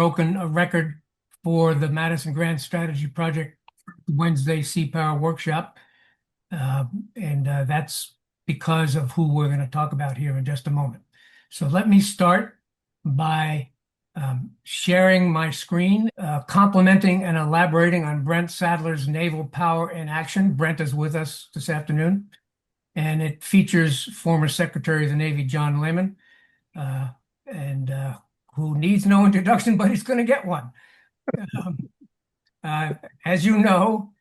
broken a record for the Madison Grant Strategy Project Wednesday Sea Power Workshop. And that's because of who we're going to talk about here in just a moment. So let me start by sharing my screen, complimenting and elaborating on Brent Sadler's Naval Power in Action. Brent is with us this afternoon, and it features former Secretary of the Navy John Lehman, who needs no introduction, but he's going to get one. As you know,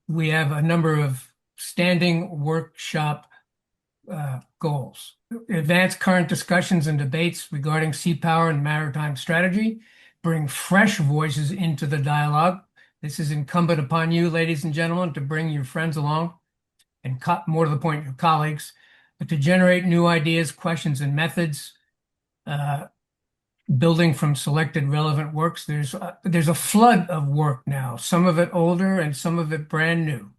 we have a number of standing workshop goals. Advance current discussions and debates regarding sea power and maritime strategy. Bring fresh voices into the dialogue. This is incumbent upon you, ladies and gentlemen, to bring your friends along, and more to the point, your colleagues, but to generate new ideas, questions, and methods, building from selected relevant works. There's a flood of work now, some of it older and some of it brand new.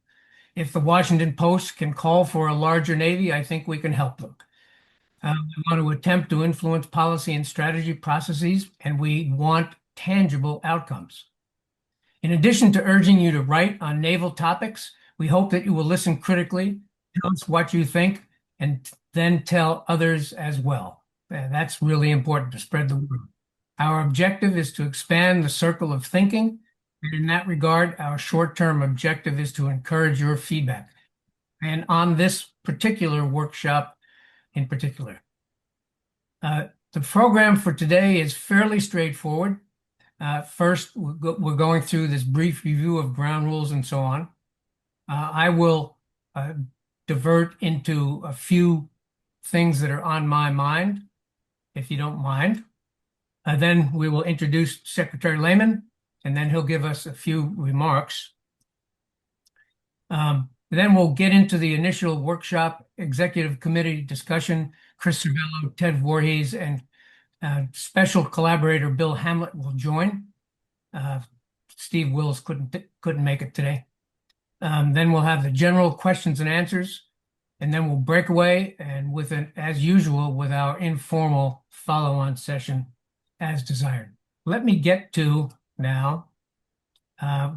If the Washington Post can call for a larger Navy, I think we can help them. We want to attempt to influence policy and strategy processes, and we want tangible outcomes. In addition to urging you to write on naval topics, we hope that you will listen critically, tell us what you think, and then tell others as well. That's really important to spread the word. Our objective is to expand the circle of thinking. And in that regard, our short-term objective is to encourage your feedback. And on this particular workshop in particular, the program for today is fairly straightforward. First, we're going through this brief review of ground rules and so on. I will divert into a few things that are on my mind, if you don't mind. Then we will introduce Secretary Lehman, and then he'll give us a few remarks. Then we'll get into the initial workshop executive committee discussion. Chris Cervello, Ted Voorhees, and special collaborator Bill Hamlet will join. Steve Wills couldn't make it today. Then we'll have the general questions and answers, and then we'll break away and as usual, with our informal follow-on session as desired. Let me get to now.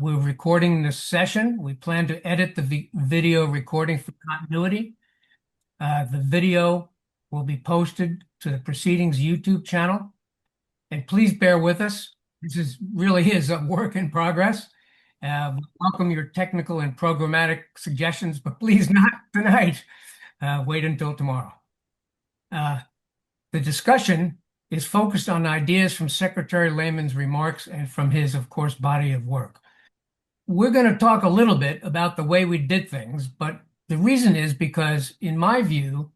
We're recording this session. We plan to edit the video recording for continuity. The video will be posted to the Proceedings YouTube channel. And please bear with us. This really is a work in progress. We welcome your technical and programmatic suggestions, but please not tonight. Wait until tomorrow. The discussion is focused on ideas from Secretary Lehman's remarks and from his, of course, body of work. We're going to talk a little bit about the way we did things, but the reason is because, in my view,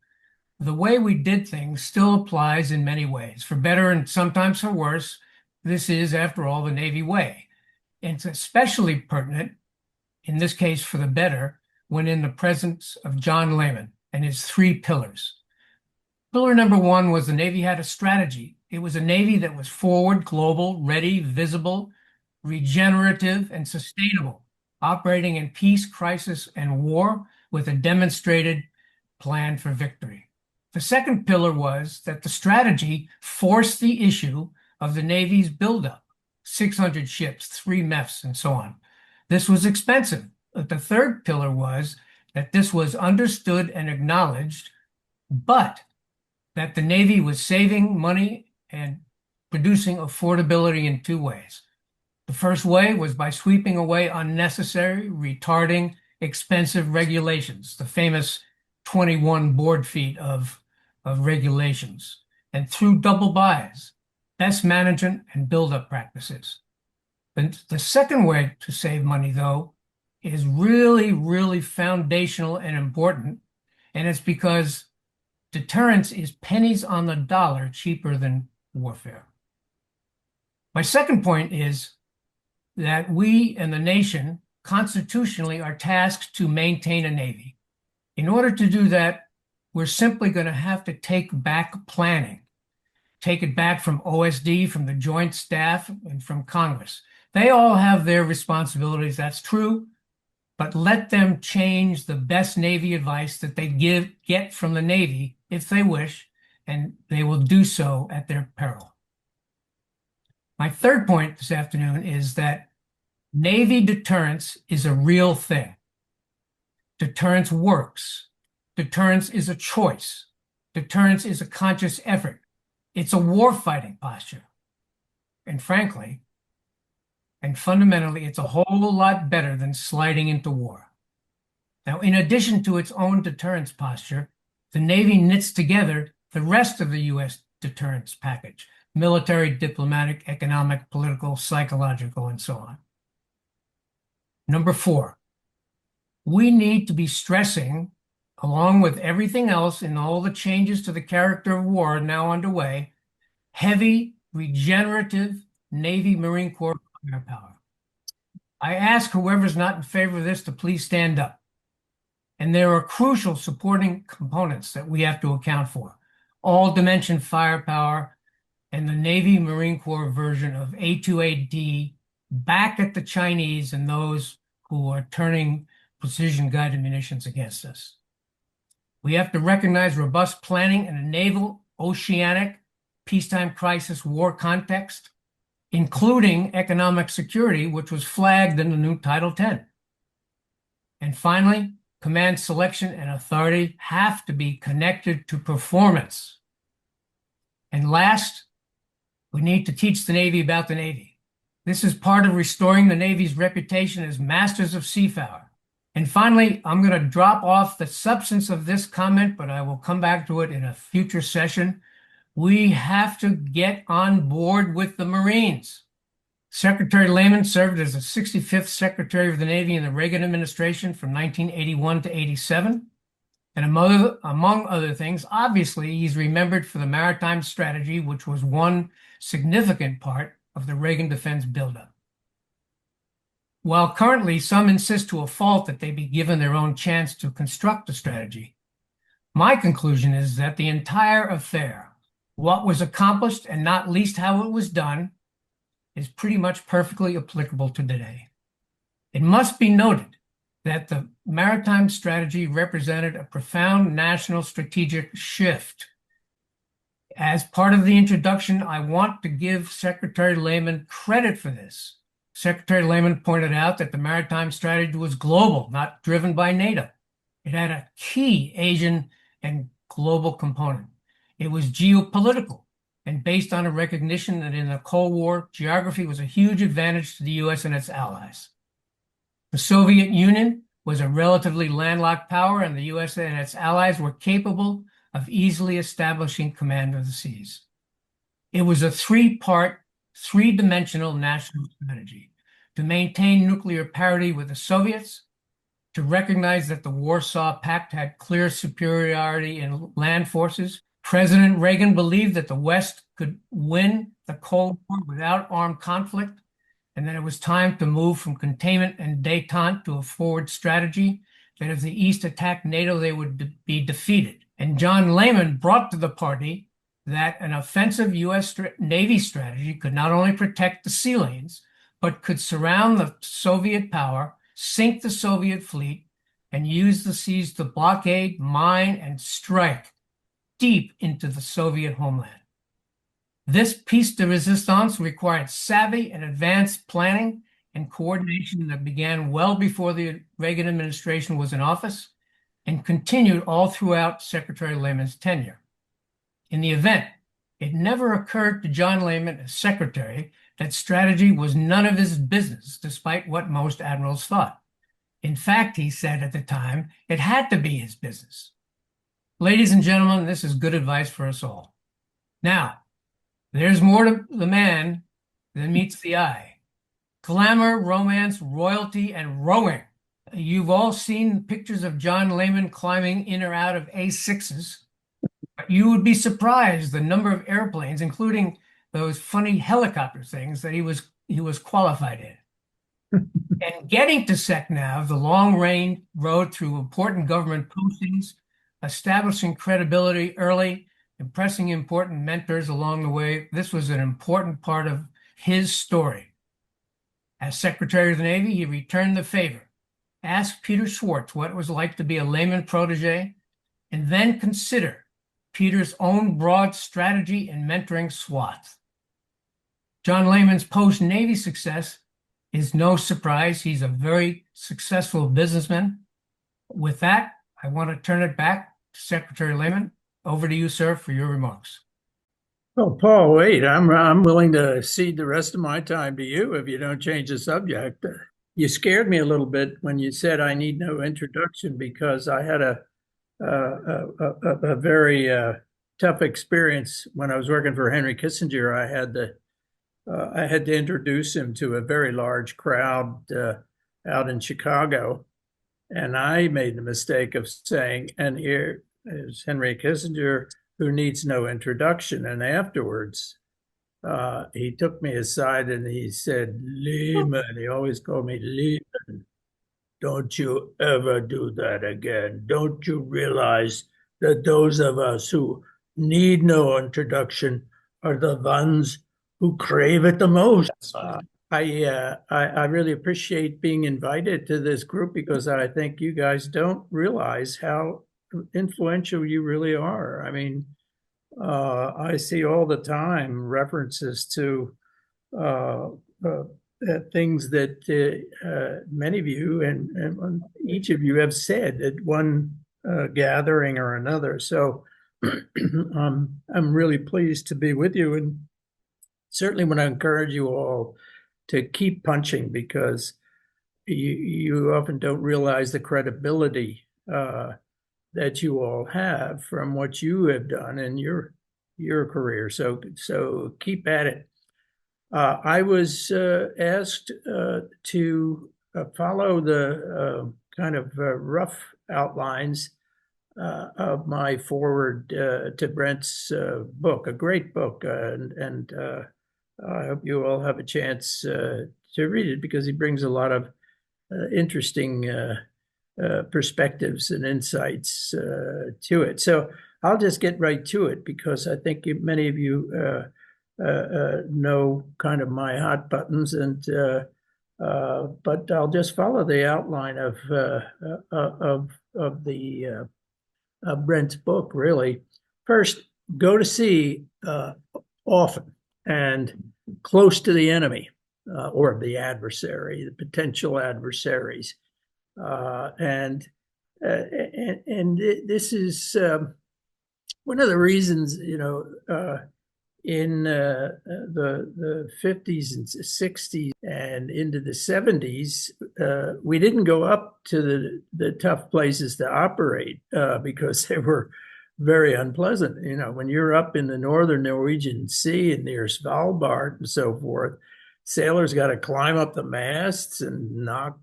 the way we did things still applies in many ways. For better and sometimes for worse, this is, after all, the Navy way. And it's especially pertinent, in this case for the better, when in the presence of John Lehman and his three pillars. Pillar number one was the Navy had a strategy. It was a Navy that was forward, global, ready, visible, regenerative, and sustainable, operating in peace, crisis, and war with a demonstrated plan for victory. The second pillar was that the strategy forced the issue of the Navy's buildup, 600 ships, 3 MEFs, and so on. This was expensive. But the third pillar was that this was understood and acknowledged, but that the Navy was saving money and producing affordability in 2 ways. The first way was by sweeping away unnecessary, retarding, expensive regulations, the famous 21 board feet of regulations, and through double buys, best management and buildup practices. The second way to save money, though, is really, really foundational and important, and it's because deterrence is pennies on the dollar cheaper than warfare. My second point is that we and the nation constitutionally are tasked to maintain a Navy. In order to do that, we're simply going to have to take back planning, take it back from OSD, from the Joint Staff, and from Congress. They all have their responsibilities, that's true, but let them change the best Navy advice that they get from the Navy if they wish, and they will do so at their peril. My third point this afternoon is that Navy deterrence is a real thing. Deterrence works. Deterrence is a choice. Deterrence is a conscious effort. It's a war-fighting posture. And frankly, and fundamentally, it's a whole lot better than sliding into war. Now, in addition to its own deterrence posture, the Navy knits together the rest of the U.S. deterrence package: military, diplomatic, economic, political, psychological, and so on. Number 4, we need to be stressing, along with everything else in all the changes to the character of war now underway, heavy, regenerative Navy Marine Corps firepower. I ask whoever's not in favor of this to please stand up. And there are crucial supporting components that we have to account for: all dimension firepower and the Navy Marine Corps version of A2AD back at the Chinese and those who are turning precision-guided munitions against us. We have to recognize robust planning in a naval, oceanic, peacetime crisis war context, including economic security, which was flagged in the new Title X. And finally, command selection and authority have to be connected to performance. And last, we need to teach the Navy about the Navy. This is part of restoring the Navy's reputation as masters of seafarer. And finally, I'm going to drop off the substance of this comment, but I will come back to it in a future session. We have to get on board with the Marines. Secretary Lehman served as the 65th Secretary of the Navy in the Reagan administration from 1981 to 87. And among other things, obviously, he's remembered for the maritime strategy, which was one significant part of the Reagan defense buildup. While currently some insist to a fault that they be given their own chance to construct a strategy, my conclusion is that the entire affair, what was accomplished and not least how it was done, is pretty much perfectly applicable to today. It must be noted that the maritime strategy represented a profound national strategic shift. As part of the introduction, I want to give Secretary Lehman credit for this. Secretary Lehman pointed out that the maritime strategy was global, not driven by NATO. It had a key Asian and global component. It was geopolitical and based on a recognition that in the Cold War, geography was a huge advantage to the U.S. and its allies. The Soviet Union was a relatively landlocked power, and the U.S. and its allies were capable of easily establishing command of the seas. It was a three-part, three-dimensional national strategy: to maintain nuclear parity with the Soviets, to recognize that the Warsaw Pact had clear superiority in land forces. President Reagan believed that the West could win the Cold War without armed conflict, and that it was time to move from containment and détente to a forward strategy, that if the East attacked NATO, they would be defeated. And John Lehman brought to the party that an offensive U.S. Navy strategy could not only protect the sea lanes, but could surround the Soviet power, sink the Soviet fleet, and use the seas to blockade, mine, and strike deep into the Soviet homeland. This piece de resistance required savvy and advanced planning and coordination that began well before the Reagan administration was in office and continued all throughout Secretary Lehman's tenure. In the event, it never occurred to John Lehman as secretary that strategy was none of his business, despite what most admirals thought. In fact, he said at the time, it had to be his business. Ladies and gentlemen, this is good advice for us all. Now, there's more to the man than meets the eye. Glamour, romance, royalty, and rowing. You've all seen pictures of John Lehman climbing in or out of A6s. You would be surprised the number of airplanes, including those funny helicopter things, that he was qualified in. And getting to SecNav, the long-range road through important government postings, establishing credibility early, impressing important mentors along the way, this was an important part of his story. As Secretary of the Navy, he returned the favor, asked Peter Schwartz what it was like to be a Lehman protege, and then consider Peter's own broad strategy and mentoring swath. John Lehman's post-Navy success is no surprise. He's a very successful businessman. With that, I want to turn it back to Secretary Lehman. Over to you, sir, for your remarks. Oh, Paul, wait, I'm willing to cede the rest of my time to you if you don't change the subject. You scared me a little bit when you said I need no introduction because I had a very tough experience when I was working for Henry Kissinger. I had to introduce him to a very large crowd out in Chicago, and I made the mistake of saying, "And here is Henry Kissinger, who needs no introduction." And afterwards, he took me aside and he said, "Lehman," he always called me Lehman, "don't you ever do that again. Don't you realize that those of us who need no introduction are the ones who crave it the most?" I really appreciate being invited to this group because I think you guys don't realize how influential you really are. I mean, I see all the time references to uh, uh, things that many of you and each of you have said at one gathering or another. So I'm really pleased to be with you, and certainly want to encourage you all to keep punching because you often don't realize the credibility that you all have from what you have done in your career. So keep at it. I was asked to follow the kind of rough outlines of my forward to Brent's book, a great book, and I hope you all have a chance to read it because he brings a lot of interesting perspectives and insights to it. So I'll just get right to it because I think many of you know kind of my hot buttons, and but I'll just follow the outline of the Brent's book. Really, first, go to sea often and close to the enemy or the adversary, the potential adversaries. And this is one of the reasons, in the 50s and 60s and into the 70s, we didn't go up to the tough places to operate because they were very unpleasant. When you're up in the northern Norwegian Sea and near Svalbard and so forth, sailors got to climb up the masts and knock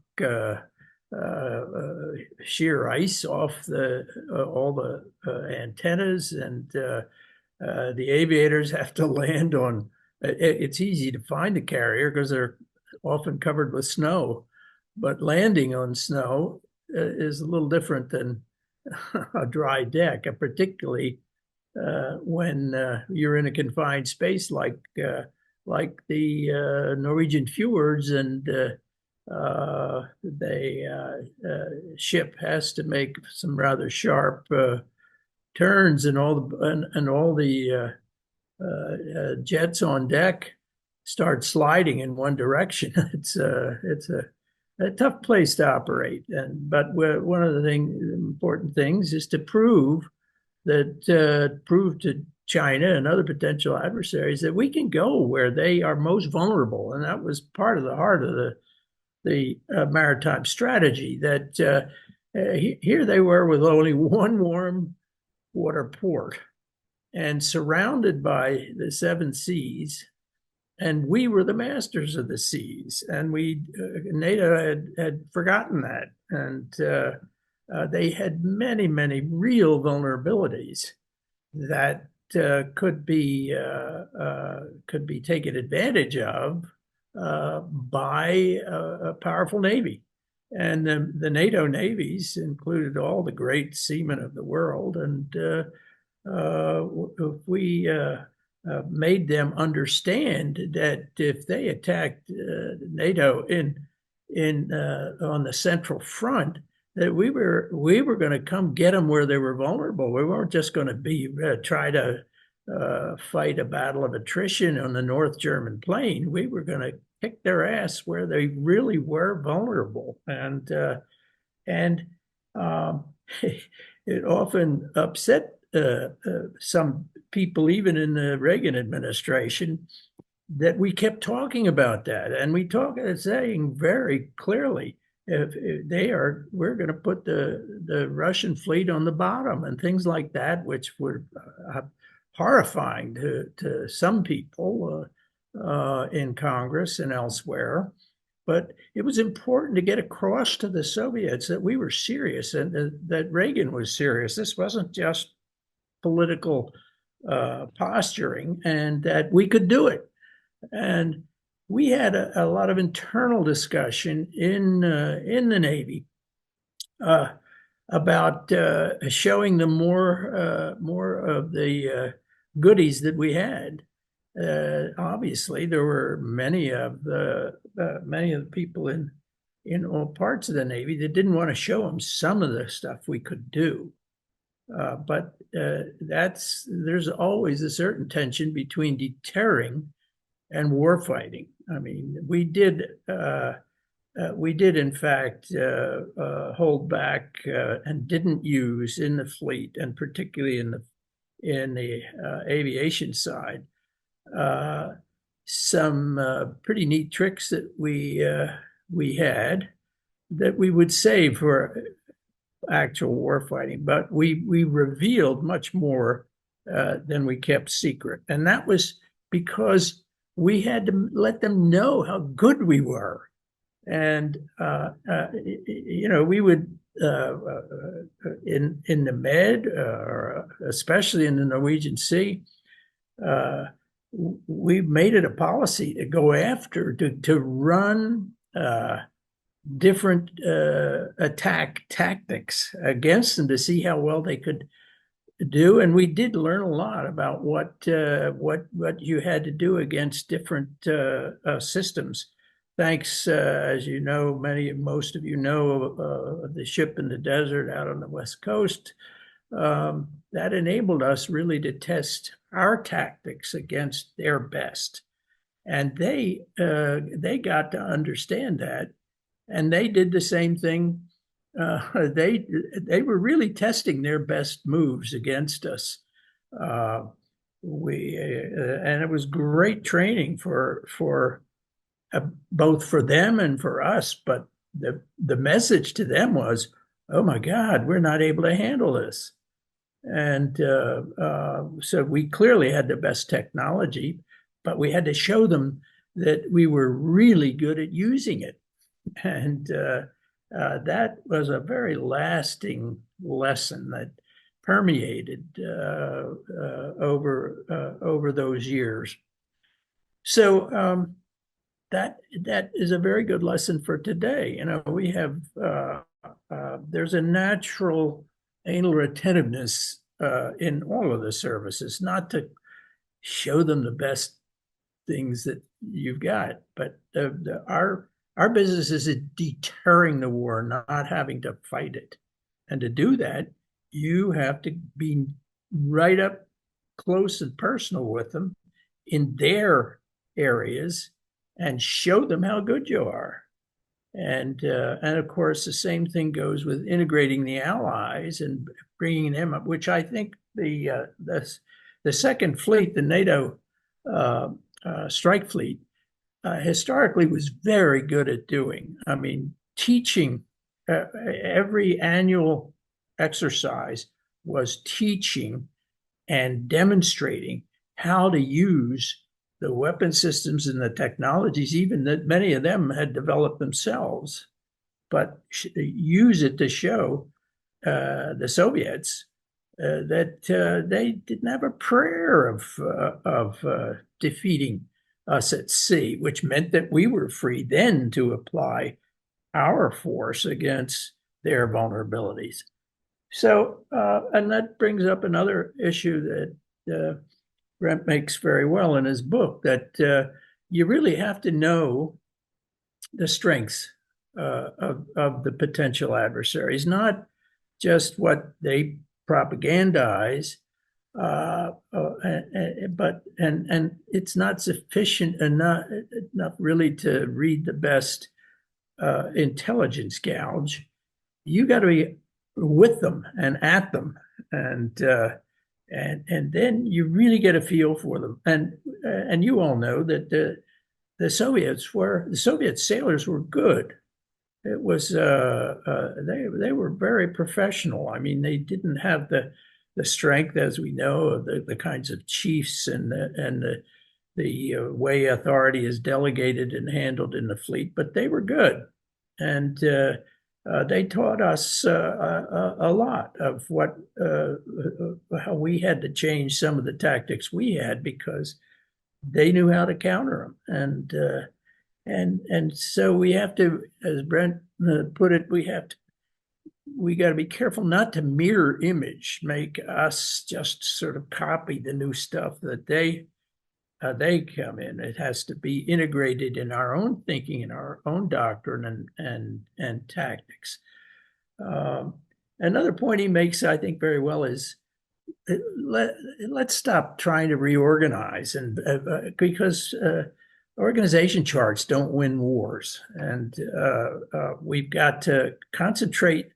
sheer ice off all the antennas, and the aviators have to land on. It's easy to find a carrier because they're often covered with snow, but landing on snow is a little different than a dry deck, particularly when you're in a confined space like the Norwegian fjords, and ship has to make some rather sharp turns, and all the jets on deck start sliding in one direction. It's a tough place to operate, but one of the important things is to prove to China and other potential adversaries that we can go where they are most vulnerable, and that was part of the heart of the maritime strategy. That here they were with only one warm water port and surrounded by the seven seas, and we were the masters of the seas, and NATO had forgotten that, and they had many real vulnerabilities that could be taken advantage of by a powerful navy. And the NATO navies included all the great seamen of the world, and if we made them understand that if they attacked NATO on the Central Front, that we were going to come get them where they were vulnerable. We weren't just going to try to fight a battle of attrition on the North German plain. We were going to kick their ass where they really were vulnerable, and um, it often upset some people, even in the Reagan administration, that we kept talking about that, and we talk saying very clearly, if they are, we're going to put the Russian fleet on the bottom and things like that, which were horrifying to some people in Congress and elsewhere. But it was important to get across to the Soviets that we were serious and that Reagan was serious. This wasn't just political posturing, and that we could do it. And we had a lot of internal discussion in the Navy about showing them more of the goodies that we had. Obviously, there were many of the people in all parts of the Navy that didn't want to show them some of the stuff we could do. But there's always a certain tension between deterring and war fighting. I mean, we did in fact hold back and didn't use in the fleet, and particularly in the aviation side, some pretty neat tricks that we had that we would save for actual war fighting, but we revealed much more than we kept secret, and that was because we had to let them know how good we were. And we would in the Med, especially in the Norwegian Sea, we made it a policy to go after to run different attack tactics against them to see how well they could do. And we did learn a lot about what you had to do against different systems. Thanks, as you know, most of you know, the ship in the desert out on the West Coast. That enabled us really to test our tactics against their best, and they got to understand that, and they did the same thing. They were really testing their best moves against us. And it was great training for both for them and for us. But the message to them was, "Oh my God, we're not able to handle this." And so we clearly had the best technology, but we had to show them that we were really good at using it. And that was a very lasting lesson that permeated over those years. So that is a very good lesson for today. We have there's a natural anal retentiveness in all of the services, not to show them the best things that you've got, but our business is deterring the war, not having to fight it. And to do that, you have to be right up close and personal with them in their areas and show them how good you are. And of course, the same thing goes with integrating the allies and bringing them up, which I think the Second Fleet, the NATO strike fleet, historically was very good at doing. I mean, teaching every annual exercise was teaching and demonstrating how to use the weapon systems and the technologies, even that many of them had developed themselves, but use it to show the Soviets that they didn't have a prayer of defeating us at sea, which meant that we were free then to apply our force against their vulnerabilities. So, and that brings up another issue that Brent makes very well in his book, that you really have to know the strengths of the potential adversaries, not just what they propagandize, But it's not sufficient enough really to read the best intelligence gouge. You got to be with them and at them, and and then you really get a feel for them. And you all know that the Soviet sailors were good. It was they were very professional. I mean, they didn't have the strength, as we know, of the kinds of chiefs and the way authority is delegated and handled in the fleet, but they were good, and they taught us a lot of what how we had to change some of the tactics we had because they knew how to counter them, and so we have to, as Brent put it, we got to be careful not to mirror image, make us just sort of copy the new stuff that they come in. It has to be integrated in our own thinking, in our own doctrine and tactics. Another point he makes, I think, very well is let's stop trying to reorganize, and because organization charts don't win wars, and we've got to concentrate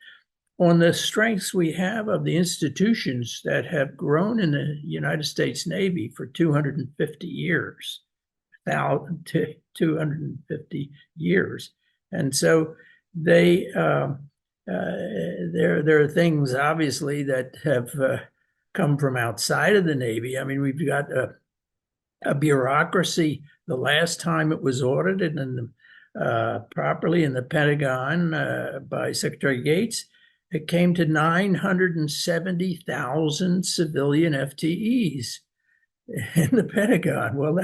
on the strengths we have of the institutions that have grown in the United States Navy for 250 years, 250 years. And so there are things obviously that have come from outside of the Navy. I mean, we've got a bureaucracy. The last time it was audited and properly in the Pentagon by Secretary Gates, it came to 970,000 civilian FTEs in the Pentagon. Well,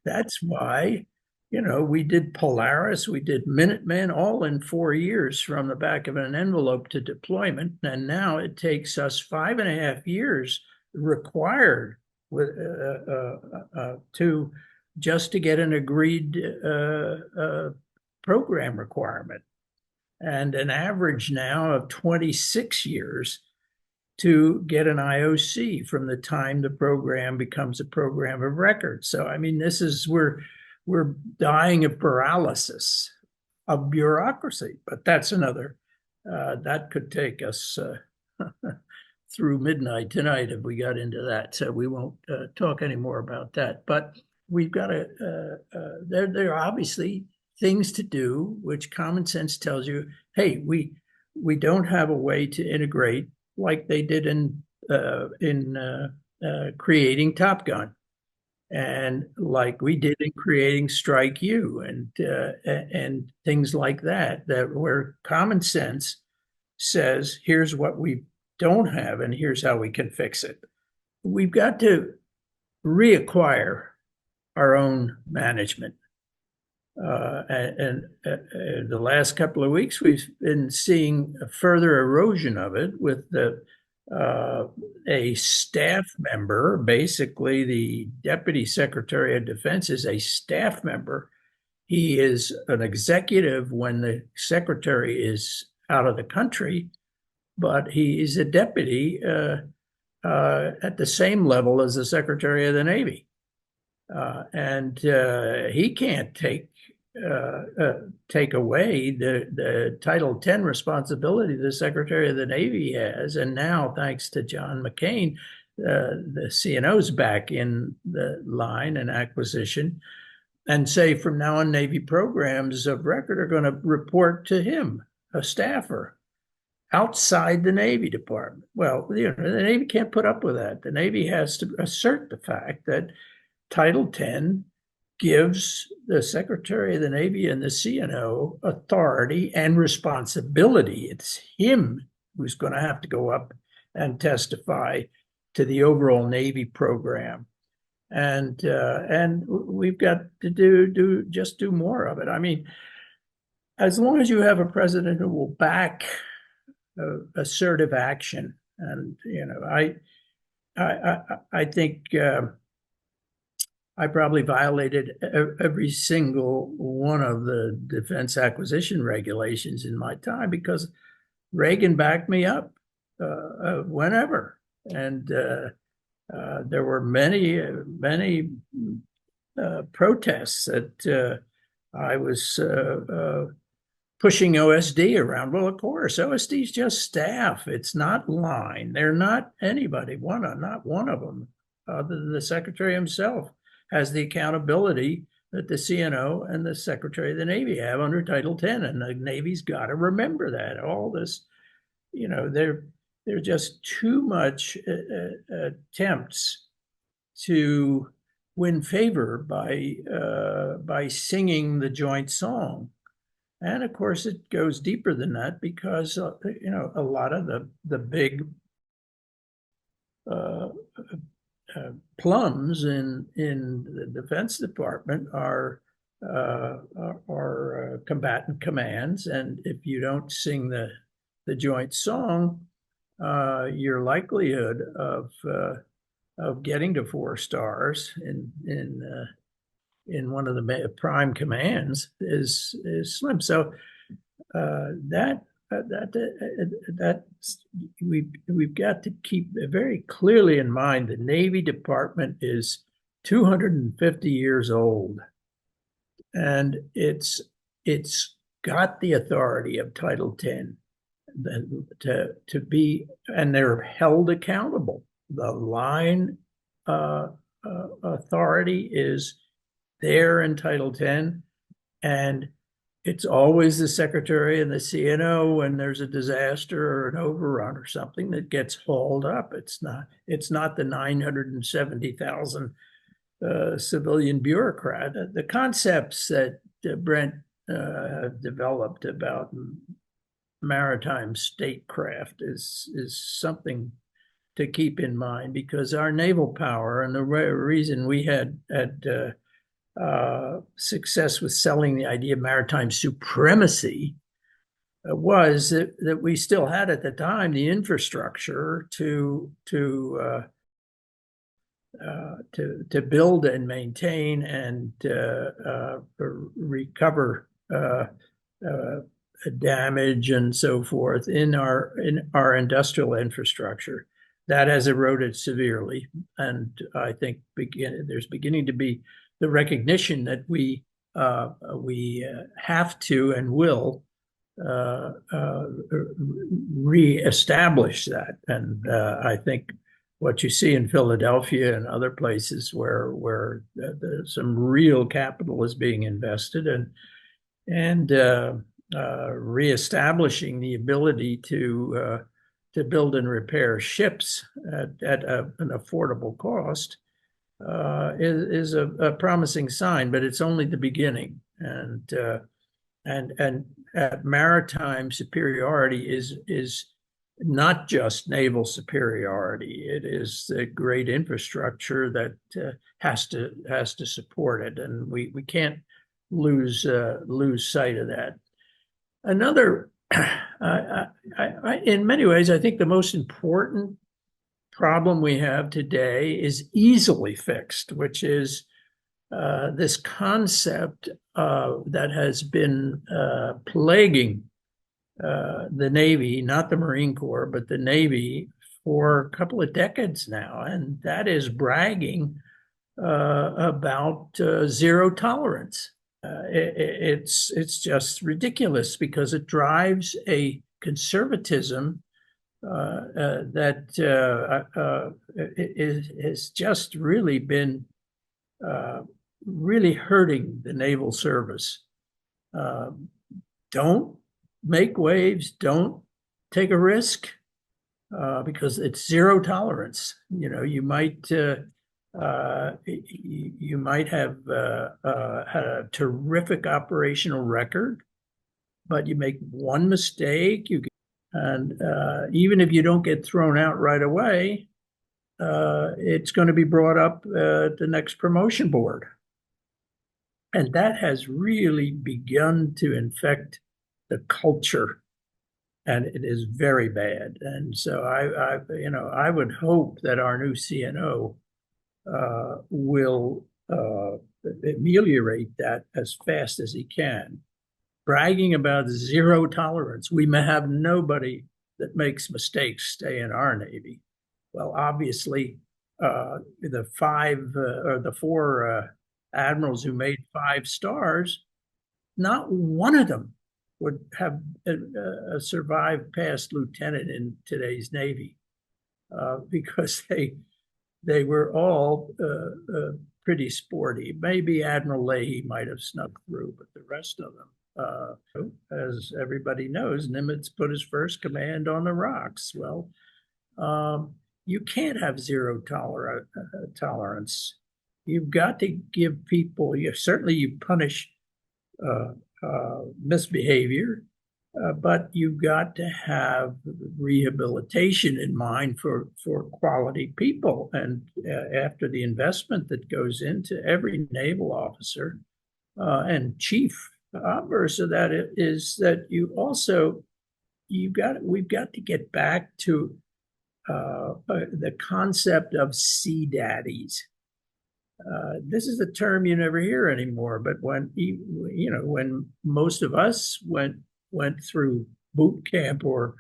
that's why, we did Polaris, we did Minutemen, all in 4 years from the back of an envelope to deployment. And now it takes us 5.5 years required to just to get an agreed program requirement, and an average now of 26 years to get an IOC from the time the program becomes a program of record. So, I mean, we're dying of paralysis of bureaucracy, but that's another, that could take us through midnight tonight if we got into that. So we won't talk anymore about that. But we've got there are obviously things to do, which common sense tells you, hey, we don't have a way to integrate like they did in creating Top Gun, and like we did in creating Strike You, and things like that where common sense says, here's what we don't have, and here's how we can fix it. We've got to reacquire our own management. And the last couple of weeks, we've been seeing a further erosion of it with a staff member. Basically, the Deputy Secretary of Defense is a staff member. He is an executive when the Secretary is out of the country, but he is a deputy at the same level as the Secretary of the Navy. And he can't take away the Title 10 responsibility the Secretary of the Navy has. And now, thanks to John McCain, the CNO's back in the line and acquisition, and say from now on, Navy programs of record are going to report to him, a staffer outside the Navy Department. Well, the Navy can't put up with that. The Navy has to assert the fact that Title 10 gives the Secretary of the Navy and the CNO authority and responsibility. It's him who's going to have to go up and testify to the overall Navy program. And we've got to do more of it. I mean, as long as you have a president who will back assertive action, and I think I probably violated every single one of the defense acquisition regulations in my time because Reagan backed me up whenever. And There were many protests that I was pushing OSD around. Well, of course, OSD is just staff. It's not line. They're not anybody. Not one of them, other than the secretary himself, has the accountability that the CNO and the Secretary of the Navy have under Title 10, and the Navy's got to remember that. All this, they're just too much attempts to win favor by singing the joint song. And of course, it goes deeper than that because a lot of the big plums in the Defense Department are combatant commands, and if you don't sing the joint song, your likelihood of getting to 4 stars in one of the prime commands is slim. So that we've got to keep very clearly in mind the Navy Department is 250 years old, and it's got the authority of Title 10 to be, and they're held accountable. The line authority is there in Title 10, and it's always the Secretary and the CNO when there's a disaster or an overrun or something that gets hauled up. It's not the 970,000 civilian bureaucrat. The concepts that Brent developed about maritime statecraft is something to keep in mind, because our naval power, and the reason we had success with selling the idea of maritime supremacy was that we still had at the time the infrastructure to build and maintain and recover damage and so forth in our industrial infrastructure. That has eroded severely, and I think there's beginning to be the recognition that we have to and will reestablish that. And I think what you see in Philadelphia and other places where some real capital is being invested and reestablishing the ability to build and repair ships at an affordable cost is a promising sign, but it's only the beginning. And maritime superiority is not just naval superiority. It is the great infrastructure that has to support it, and we can't lose sight of that. Another, in many ways, I think the most important problem we have today is easily fixed, which is this concept that has been plaguing the Navy, not the Marine Corps, but the Navy for a couple of decades now, and that is bragging about zero tolerance. It's just ridiculous because it drives a conservatism that has just really been really hurting the naval service. Don't make waves, don't take a risk, because it's zero tolerance. You might have had a terrific operational record, but you make one mistake, and even if you don't get thrown out right away, it's going to be brought up at the next promotion board. And that has really begun to infect the culture, and it is very bad. And so I would hope that our new CNO will ameliorate that as fast as he can. Bragging about zero tolerance, we may have nobody that makes mistakes stay in our Navy. Well, obviously, the five or the four admirals who made 5 stars, not one of them would have survived past lieutenant in today's Navy because they were all pretty sporty. Maybe Admiral Leahy might have snuck through, but the rest of them, as everybody knows, Nimitz put his first command on the rocks. Well, you can't have zero tolerance. You've got to give people, certainly you punish misbehavior, but you've got to have rehabilitation in mind for quality people. And after the investment that goes into every naval officer and chief, the obverse of that is that we've got to get back to the concept of sea daddies. This is a term you never hear anymore, but when most of us went through boot camp or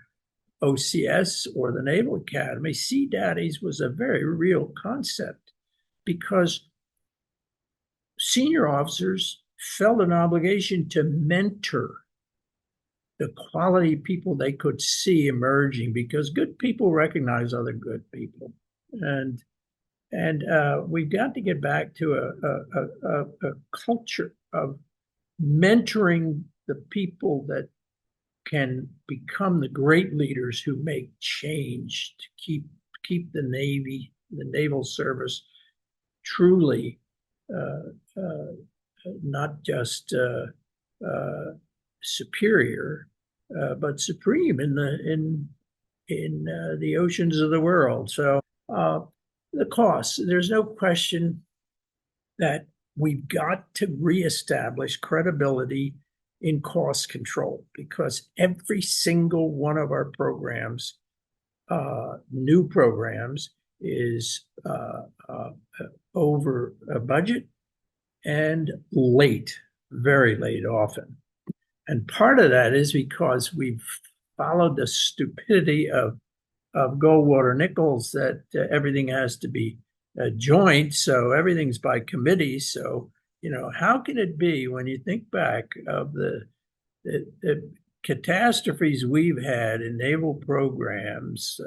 OCS or the Naval Academy, sea daddies was a very real concept because senior officers felt an obligation to mentor the quality people they could see emerging because good people recognize other good people. And we've got to get back to a culture of mentoring the people that can become the great leaders who make change to keep the Navy, the naval service, truly not just superior, but supreme in the oceans of the world. So the costs, there's no question that we've got to reestablish credibility in cost control because every single one of our programs, new programs, is over a budget and late, very late often. And part of that is because we've followed the stupidity of Goldwater Nichols that everything has to be joint, so everything's by committee. So, how can it be when you think back of the catastrophes we've had in naval programs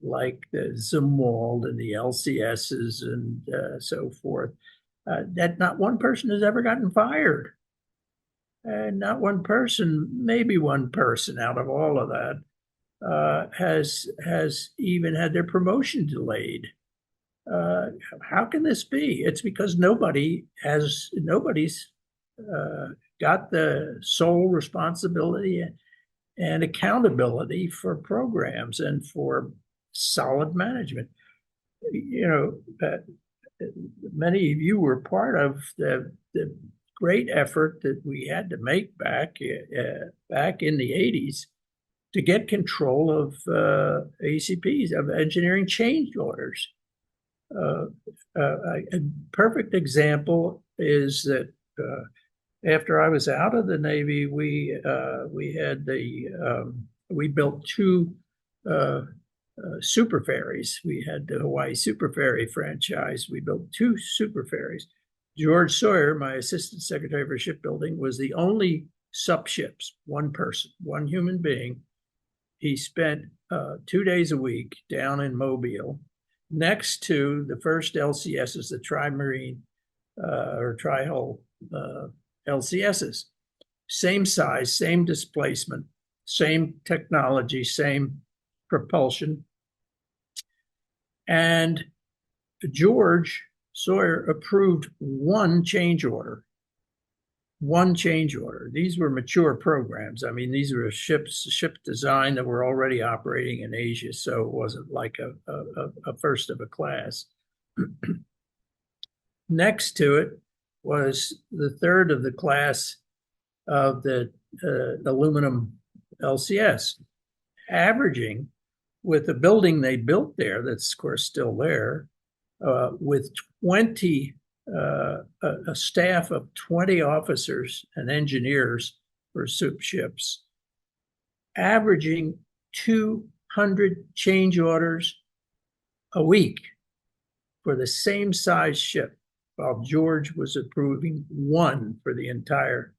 like the Zumwalt and the LCSs and so forth, that not one person has ever gotten fired. And not one person, maybe one person out of all of that has even had their promotion delayed. How can this be? It's because nobody's got the sole responsibility and accountability for programs and for solid management. Many of you were part of the great effort that we had to make back in the 80s to get control of ACPs, of engineering change orders. A perfect example is that after I was out of the Navy, we built 2 super ferries. We had the Hawaii Super Ferry franchise. We built 2 super ferries. George Sawyer, my assistant secretary for shipbuilding, was the only subships, one person, one human being. He spent 2 days a week down in Mobile next to the first LCSs, the tri-marine or tri-hull LCSs. Same size, same displacement, same technology, same propulsion. And George Sawyer approved one change order. These were mature programs. I mean, these were ship design that were already operating in Asia, so it wasn't like a first of a class. Next to it was the third of the class of the aluminum LCS, averaging with the building they built there, that's of course still there, with 20 a staff of 20 officers and engineers for soup ships, averaging 200 change orders a week. for the same size ship, while George was approving one for the entire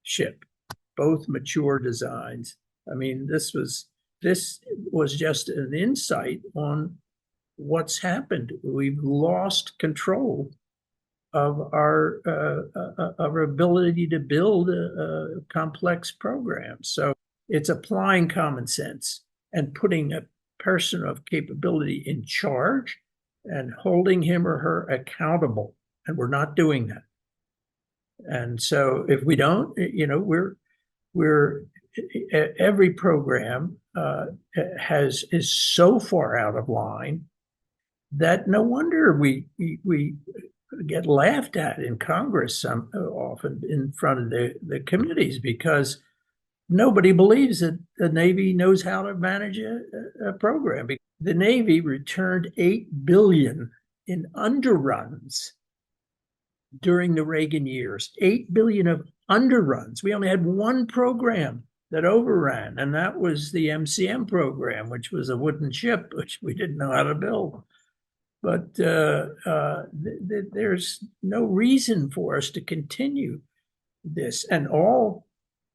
ship, both mature designs. I mean, this was just an insight on what's happened. We've lost control of our ability to build a complex programs. So it's applying common sense and putting a person of capability in charge and holding him or her accountable. And we're not doing that. And so if we don't, we're every program is so far out of line that no wonder we get laughed at in Congress often in front of the committees, because nobody believes that the Navy knows how to manage a program. The Navy returned $8 billion in underruns during the Reagan years. $8 billion of underruns. We only had one program that overran, and that was the MCM program, which was a wooden ship, which we didn't know how to build. But there's no reason for us to continue this, and all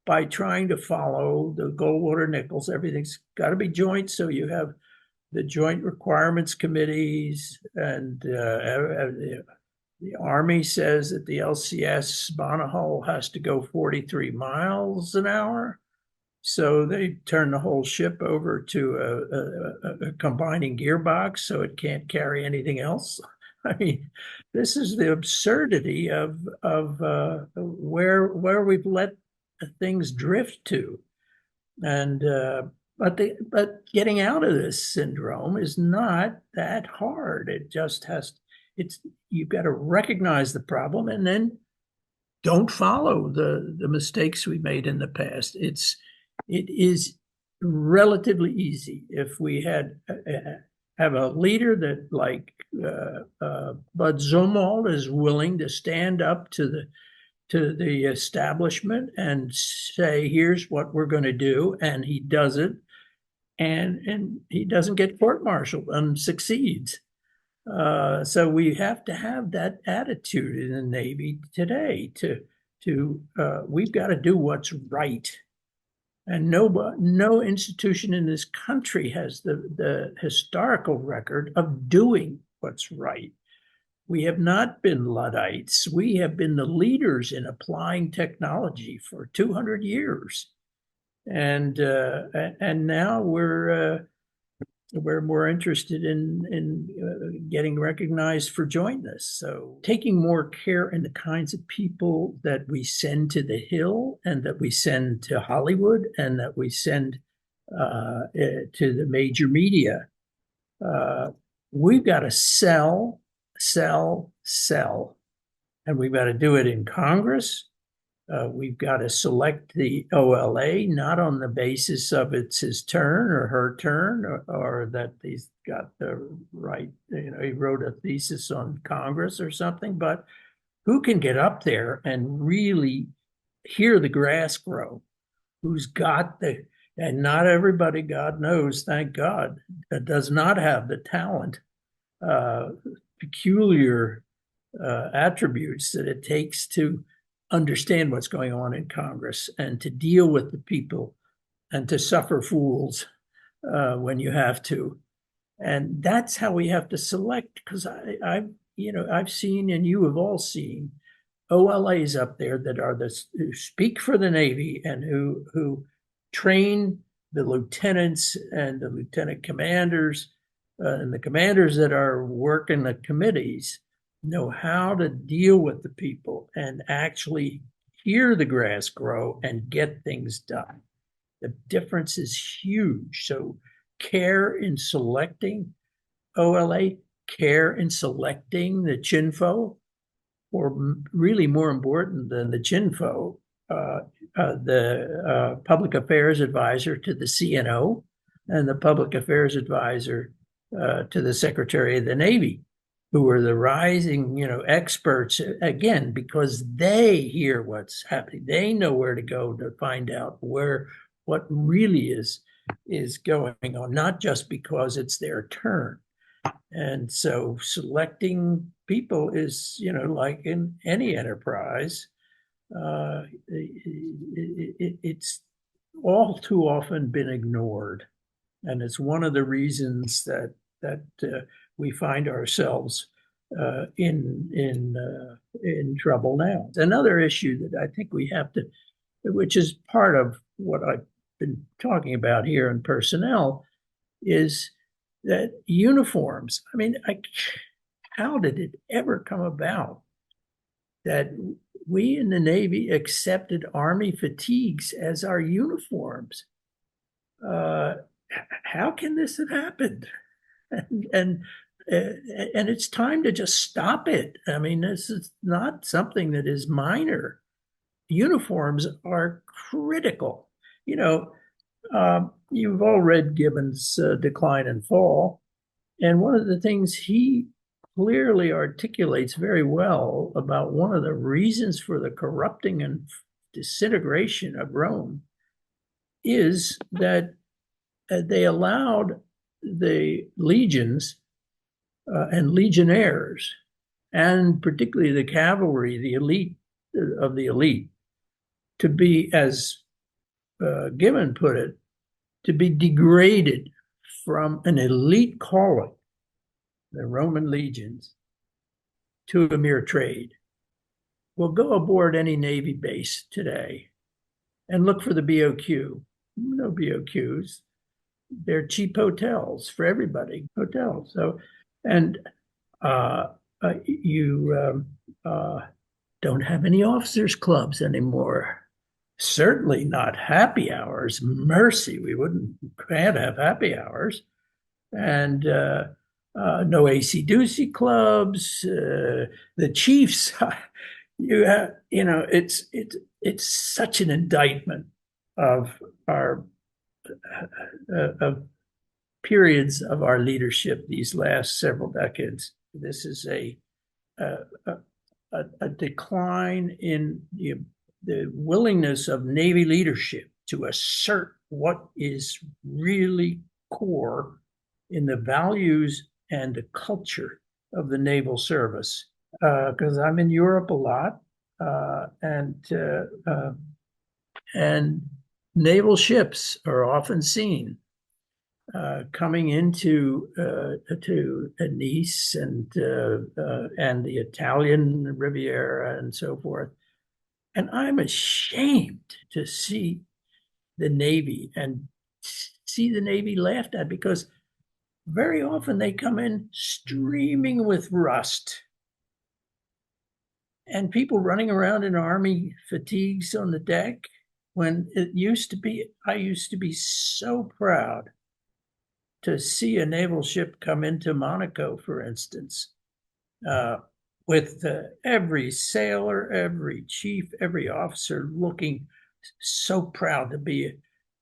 by trying to follow the Goldwater-Nichols. Everything's got to be joint, so you have the joint requirements committees, and the Army says that the LCS Bonneville has to go 43 miles an hour. So they turn the whole ship over to a combining gearbox so it can't carry anything else. I mean, this is the absurdity of where we've let things drift to. And but getting out of this syndrome is not that hard. It just you've got to recognize the problem and then don't follow the mistakes we made in the past. It is relatively easy if we have a leader that, like Bud Zumwalt, is willing to stand up to the establishment and say, here's what we're going to do, and he does it, and he doesn't get court-martialed and succeeds. So we have to have that attitude in the Navy today. We've got to do what's right. And no institution in this country has the historical record of doing what's right. We have not been Luddites. We have been the leaders in applying technology for 200 years. And now we're more interested in getting recognized for jointness. So taking more care in the kinds of people that we send to the Hill and that we send to Hollywood and that we send to the major media. We've got to sell. And we've got to do it in Congress. We've got to select the OLA, not on the basis of it's his turn or her turn, or that he's got the right, he wrote a thesis on Congress or something, but who can get up there and really hear the grass grow, who's got and not everybody, God knows, thank God, does not have the talent, peculiar attributes that it takes to understand what's going on in Congress and to deal with the people and to suffer fools when you have to. And that's how we have to select, because I've seen, and you have all seen, OLAs up there that are who speak for the Navy and who train the lieutenants and the lieutenant commanders and the commanders that are working the committees know how to deal with the people and actually hear the grass grow and get things done. The difference is huge. So care in selecting OLA, care in selecting the CHINFO, or really more important than the CHINFO, the public affairs advisor to the CNO and the public affairs advisor to the Secretary of the Navy, who are the rising, experts, again, because they hear what's happening. They know where to go to find out what really is going on, not just because it's their turn. And so selecting people is, like in any enterprise, it's all too often been ignored. And it's one of the reasons that we find ourselves in trouble now. Another issue that I think we have to, which is part of what I've been talking about here in personnel, is that uniforms. I mean, how did it ever come about that we in the Navy accepted Army fatigues as our uniforms? Uh, how can this have happened? And, and and it's time to just stop it. I mean, this is not something that is minor. Uniforms are critical. You know, you've all read Gibbon's Decline and Fall, and one of the things he clearly articulates very well about one of the reasons for the corrupting and disintegration of Rome is that they allowed the legions and legionnaires, and particularly the cavalry, the elite of the elite, to be, as Gibbon put it, to be degraded from an elite calling, the Roman legions, to a mere trade. Well, go aboard any Navy base today and look for the BOQ. No BOQs. They're cheap hotels for everybody, hotels. So, and you don't have any officers' clubs anymore. Certainly not happy hours. Mercy, we can't have happy hours. And no AC/DC clubs. The Chiefs, it's such an indictment of our of periods of our leadership these last several decades. This is a decline in the willingness of Navy leadership to assert what is really core in the values and the culture of the naval service. Because I'm in Europe a lot, and naval ships are often seen coming into to Nice and the Italian Riviera and so forth. And I'm ashamed to see the Navy laughed at, because very often they come in streaming with rust. And people running around in Army fatigues on the deck, when I used to be so proud to see a naval ship come into Monaco, for instance, with every sailor, every chief, every officer looking so proud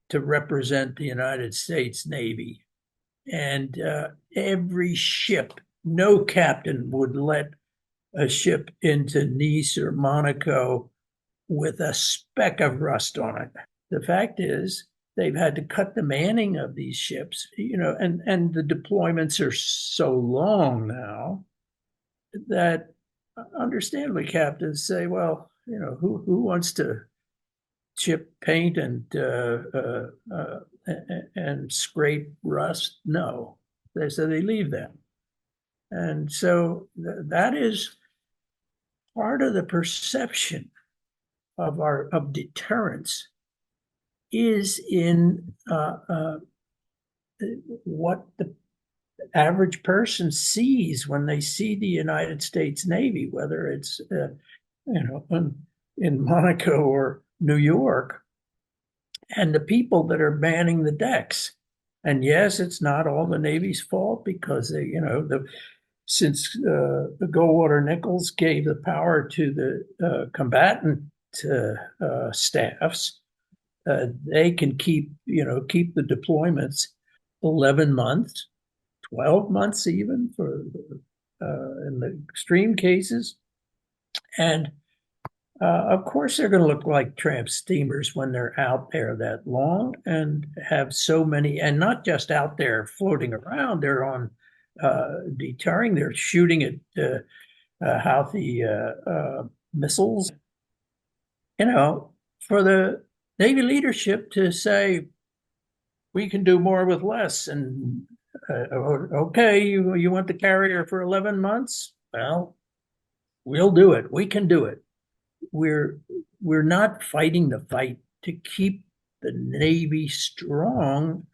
to represent the United States Navy. And every ship, no captain would let a ship into Nice or Monaco with a speck of rust on it. The fact is, they've had to cut the manning of these ships, and the deployments are so long now that understandably captains say, well, who wants to chip paint and scrape rust? No. They leave them. And so that is part of the perception of deterrence, is in what the average person sees when they see the United States Navy, whether it's in Monaco or New York, and the people that are manning the decks. And yes, it's not all the Navy's fault, because since the Goldwater Nichols gave the power to the combatant staffs, they can keep the deployments 11 months, 12 months, even for in the extreme cases. And of course, they're going to look like tramp steamers when they're out there that long and have so many, and not just out there floating around, they're on deterring. They're shooting at Houthi missiles. You know, for the Navy leadership to say we can do more with less, and okay, you want the carrier for 11 months? Well, we'll do it. We can do it. We're we're not fighting the fight to keep the Navy strong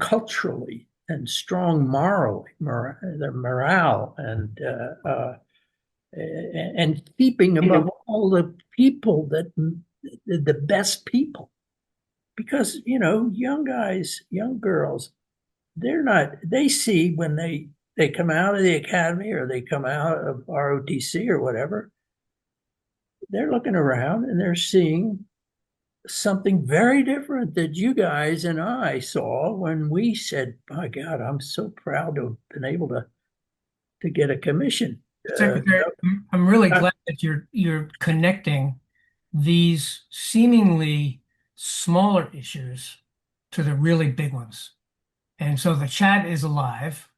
culturally and strong morally, the morale and keeping above all the people that the best people. Because young guys, young girls, they see when they come out of the academy or they come out of ROTC or whatever, they're looking around and they're seeing something very different that you guys and I saw when we said, "My God, I'm so proud to have been able to get a commission." Secretary, I'm really glad that you're connecting these seemingly smaller issues to the really big ones. And so the chat is alive,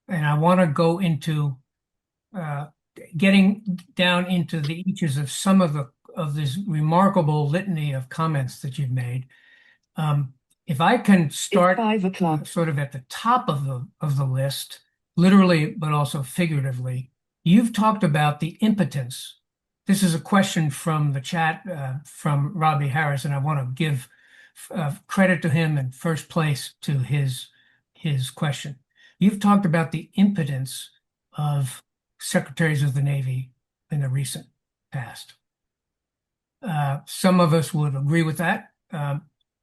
and I want to go into uh, getting down into the eaches of some of this remarkable litany of comments that you've made. If I can start 5 o'clock, sort of at the top of the list, literally, but also figuratively, you've talked about the impotence. This is a question from the chat from Robbie Harris, and I want to give credit to him and first place to his question. You've talked about the impotence of secretaries of the Navy in the recent past. Some of us would agree with that.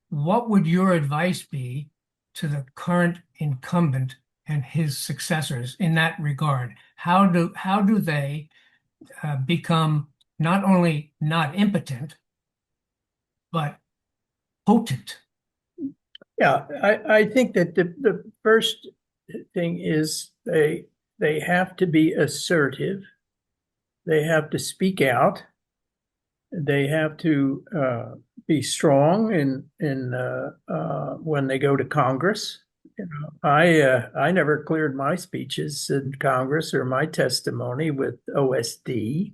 What would your advice be to the current incumbent and his successors in that regard? How do they become not only not impotent, but potent? Yeah, I think that the first thing is they have to be assertive. They have to speak out. They have to be strong in when they go to Congress. I never cleared my speeches in Congress or my testimony with OSD.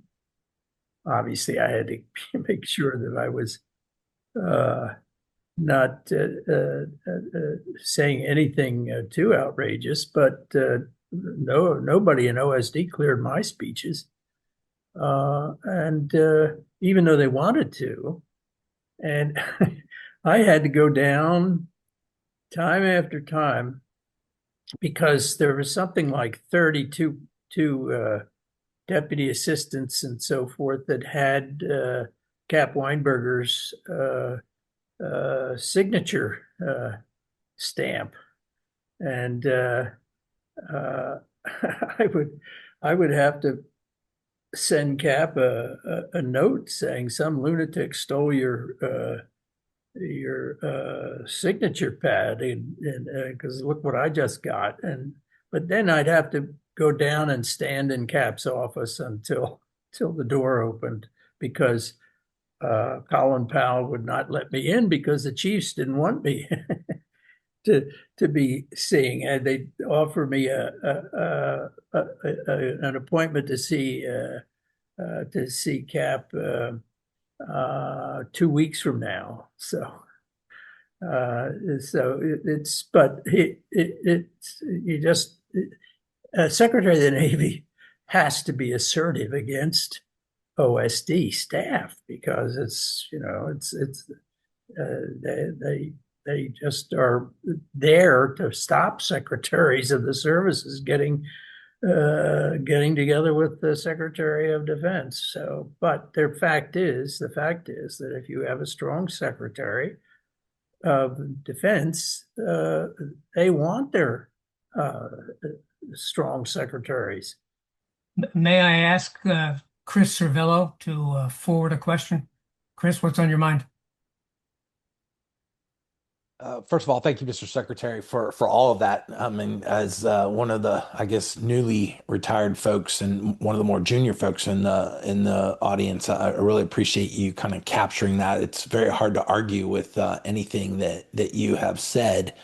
Obviously, I had to make sure that I was not saying anything too outrageous, but nobody in OSD cleared my speeches. And even though they wanted to, and I had to go down time after time because there was something like 32 deputy assistants and so forth that had Cap Weinberger's signature stamp, and I would have to send Cap a note saying some lunatic stole your signature pad, and because look what I just got. But then I'd have to go down and stand in Cap's office until the door opened, because Colin Powell would not let me in because the Chiefs didn't want me to be seeing. And they offer me an appointment to see Cap 2 weeks from now. It's but it's you just Secretary of the Navy has to be assertive against OSD staff, because they just are there to stop secretaries of the services getting together with the Secretary of Defense. So, but the fact is that if you have a strong Secretary of Defense, they want their strong secretaries. May I ask Chris Cervello to forward a question? Chris, what's on your mind? First of all, thank you, Mr. Secretary, for all of that. I mean, as one of the, I guess, newly retired folks and one of the more junior folks in the audience, I really appreciate you kind of capturing that. It's very hard to argue with anything that you have said.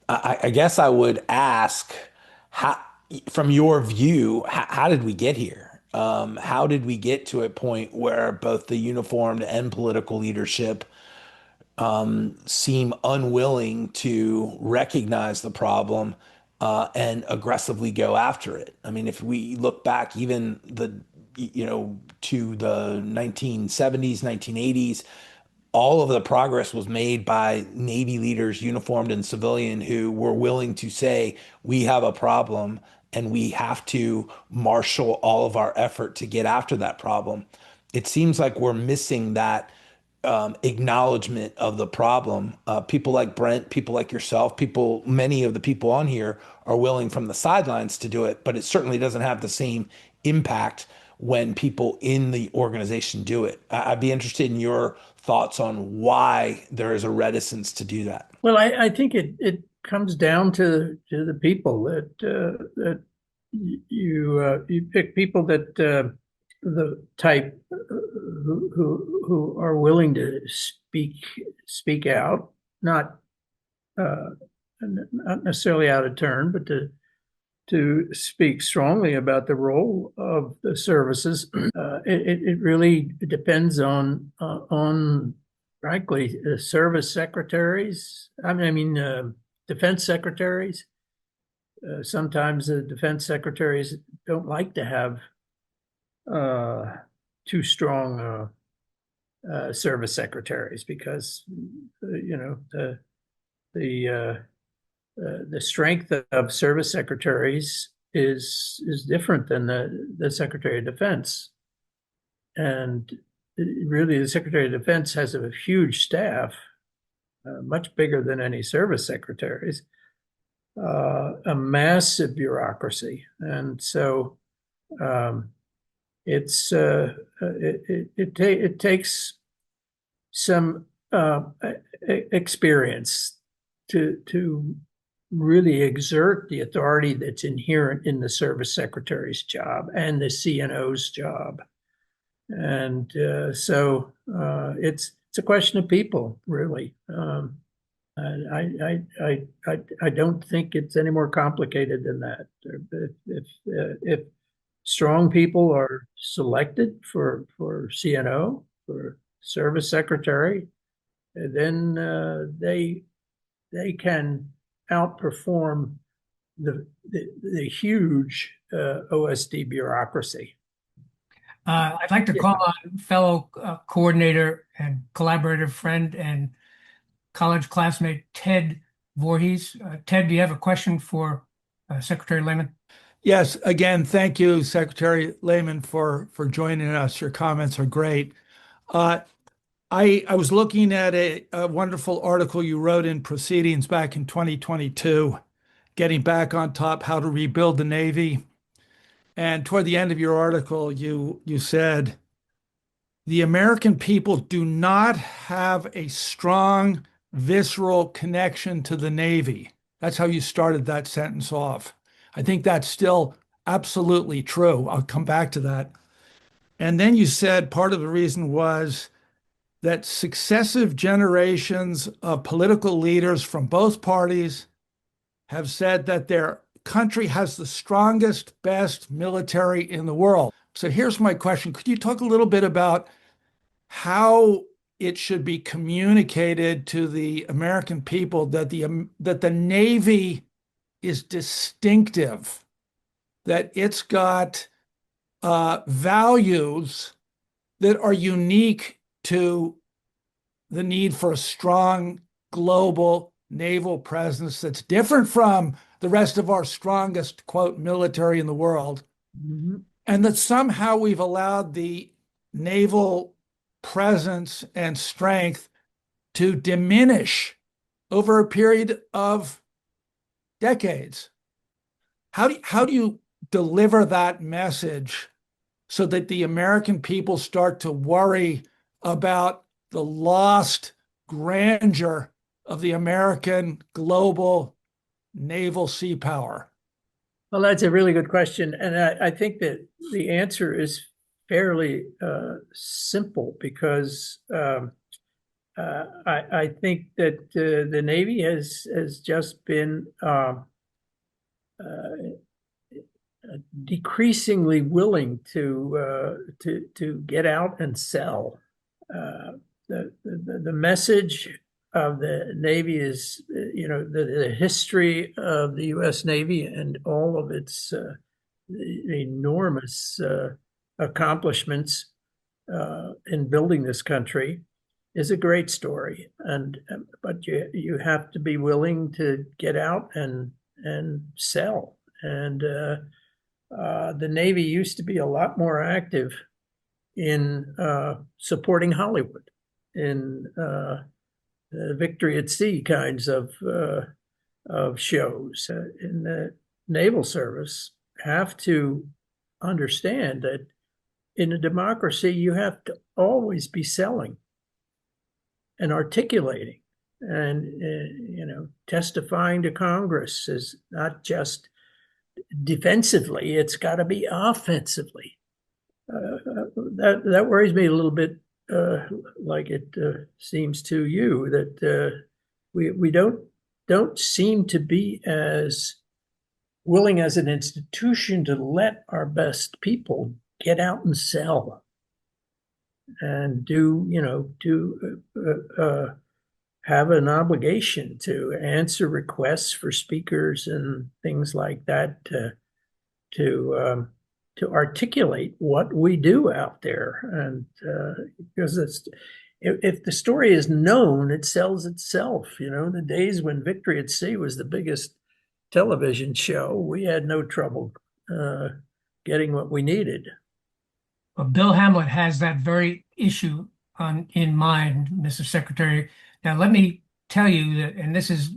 I guess I would ask, how, from your view, how did we get here? How did we get to a point where both the uniformed and political leadership seem unwilling to recognize the problem and aggressively go after it? I mean, if we look back even to the 1970s, 1980s, all of the progress was made by Navy leaders, uniformed and civilian, who were willing to say, we have a problem and we have to marshal all of our effort to get after that problem. It seems like we're missing that acknowledgement of the problem. People like Brent, people like yourself, many of the people on here are willing from the sidelines to do it, but it certainly doesn't have the same impact when people in the organization do it. I'd be interested in your thoughts on why there is a reticence to do that. Well, I think it comes down to the people that you pick people that the type who are willing to speak out, not not necessarily out of turn, but to speak strongly about the role of the services. It really depends on frankly service secretaries. Defense secretaries. Sometimes the defense secretaries don't like to have too strong service secretaries because the the strength of service secretaries is different than the Secretary of Defense. And really, the Secretary of Defense has a huge staff, much bigger than any service secretaries, a massive bureaucracy. And so it takes some experience to really exert the authority that's inherent in the service secretary's job and the CNO's job. And it's a question of people, really. I don't think it's any more complicated than that. If strong people are selected for CNO, for service secretary, then they can outperform the huge OSD bureaucracy. I'd like to call on fellow coordinator and collaborative friend and college classmate Ted Voorhees. Ted, do you have a question for Secretary Lehman? Yes, again, thank you, Secretary Lehman, for joining us. Your comments are great. I was looking at a wonderful article you wrote in Proceedings back in 2022, Getting Back on Top, How to Rebuild the Navy. And toward the end of your article, you said, the American people do not have a strong visceral connection to the Navy. That's how you started that sentence off. I think that's still absolutely true. I'll come back to that. And then you said part of the reason was that successive generations of political leaders from both parties have said that their country has the strongest, best military in the world. So here's my question. Could you talk a little bit about how it should be communicated to the American people that the Navy is distinctive, that it's got values that are unique to the need for a strong global naval presence that's different from the rest of our strongest, quote, military in the world, and that somehow we've allowed the naval presence and strength to diminish over a period of decades. How do you deliver that message so that the American people start to worry about the lost grandeur of the American global naval sea power? Well, that's a really good question. And I think that the answer is fairly simple because I think that the Navy has just been decreasingly willing to get out and sell. The message of the Navy is, the history of the U.S. Navy and all of its enormous accomplishments in building this country is a great story. But you have to be willing to get out and sell. And the Navy used to be a lot more active in supporting Hollywood, in Victory at Sea kinds of shows. In the Naval Service, have to understand that in a democracy, you have to always be selling and articulating and testifying to Congress is not just defensively, it's got to be offensively. That worries me a little bit, like it seems to you, that we don't seem to be as willing as an institution to let our best people get out and sell and have an obligation to answer requests for speakers and things like that to articulate what we do out there. And because if the story is known, it sells itself. The days when Victory at Sea was the biggest television show, we had no trouble getting what we needed. Well, Bill Hamlet has that very issue in mind, Mr. Secretary. Now, let me tell you that, and this is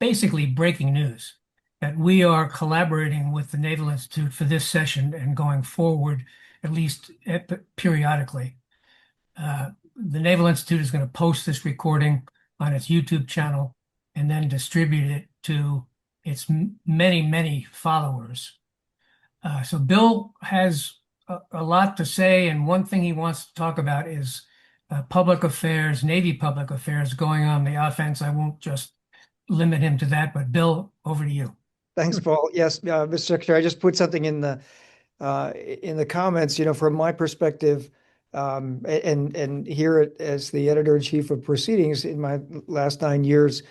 basically breaking news, that we are collaborating with the Naval Institute for this session and going forward, at least periodically. The Naval Institute is going to post this recording on its YouTube channel and then distribute it to its many, many followers. So Bill has a lot to say, and one thing he wants to talk about is public affairs, Navy public affairs going on the offense. I won't just limit him to that, but Bill, over to you. Thanks, Paul. Yes, Mr. Secretary, I just put something in the comments. From my perspective, and here as the editor-in-chief of Proceedings in my last 9 years,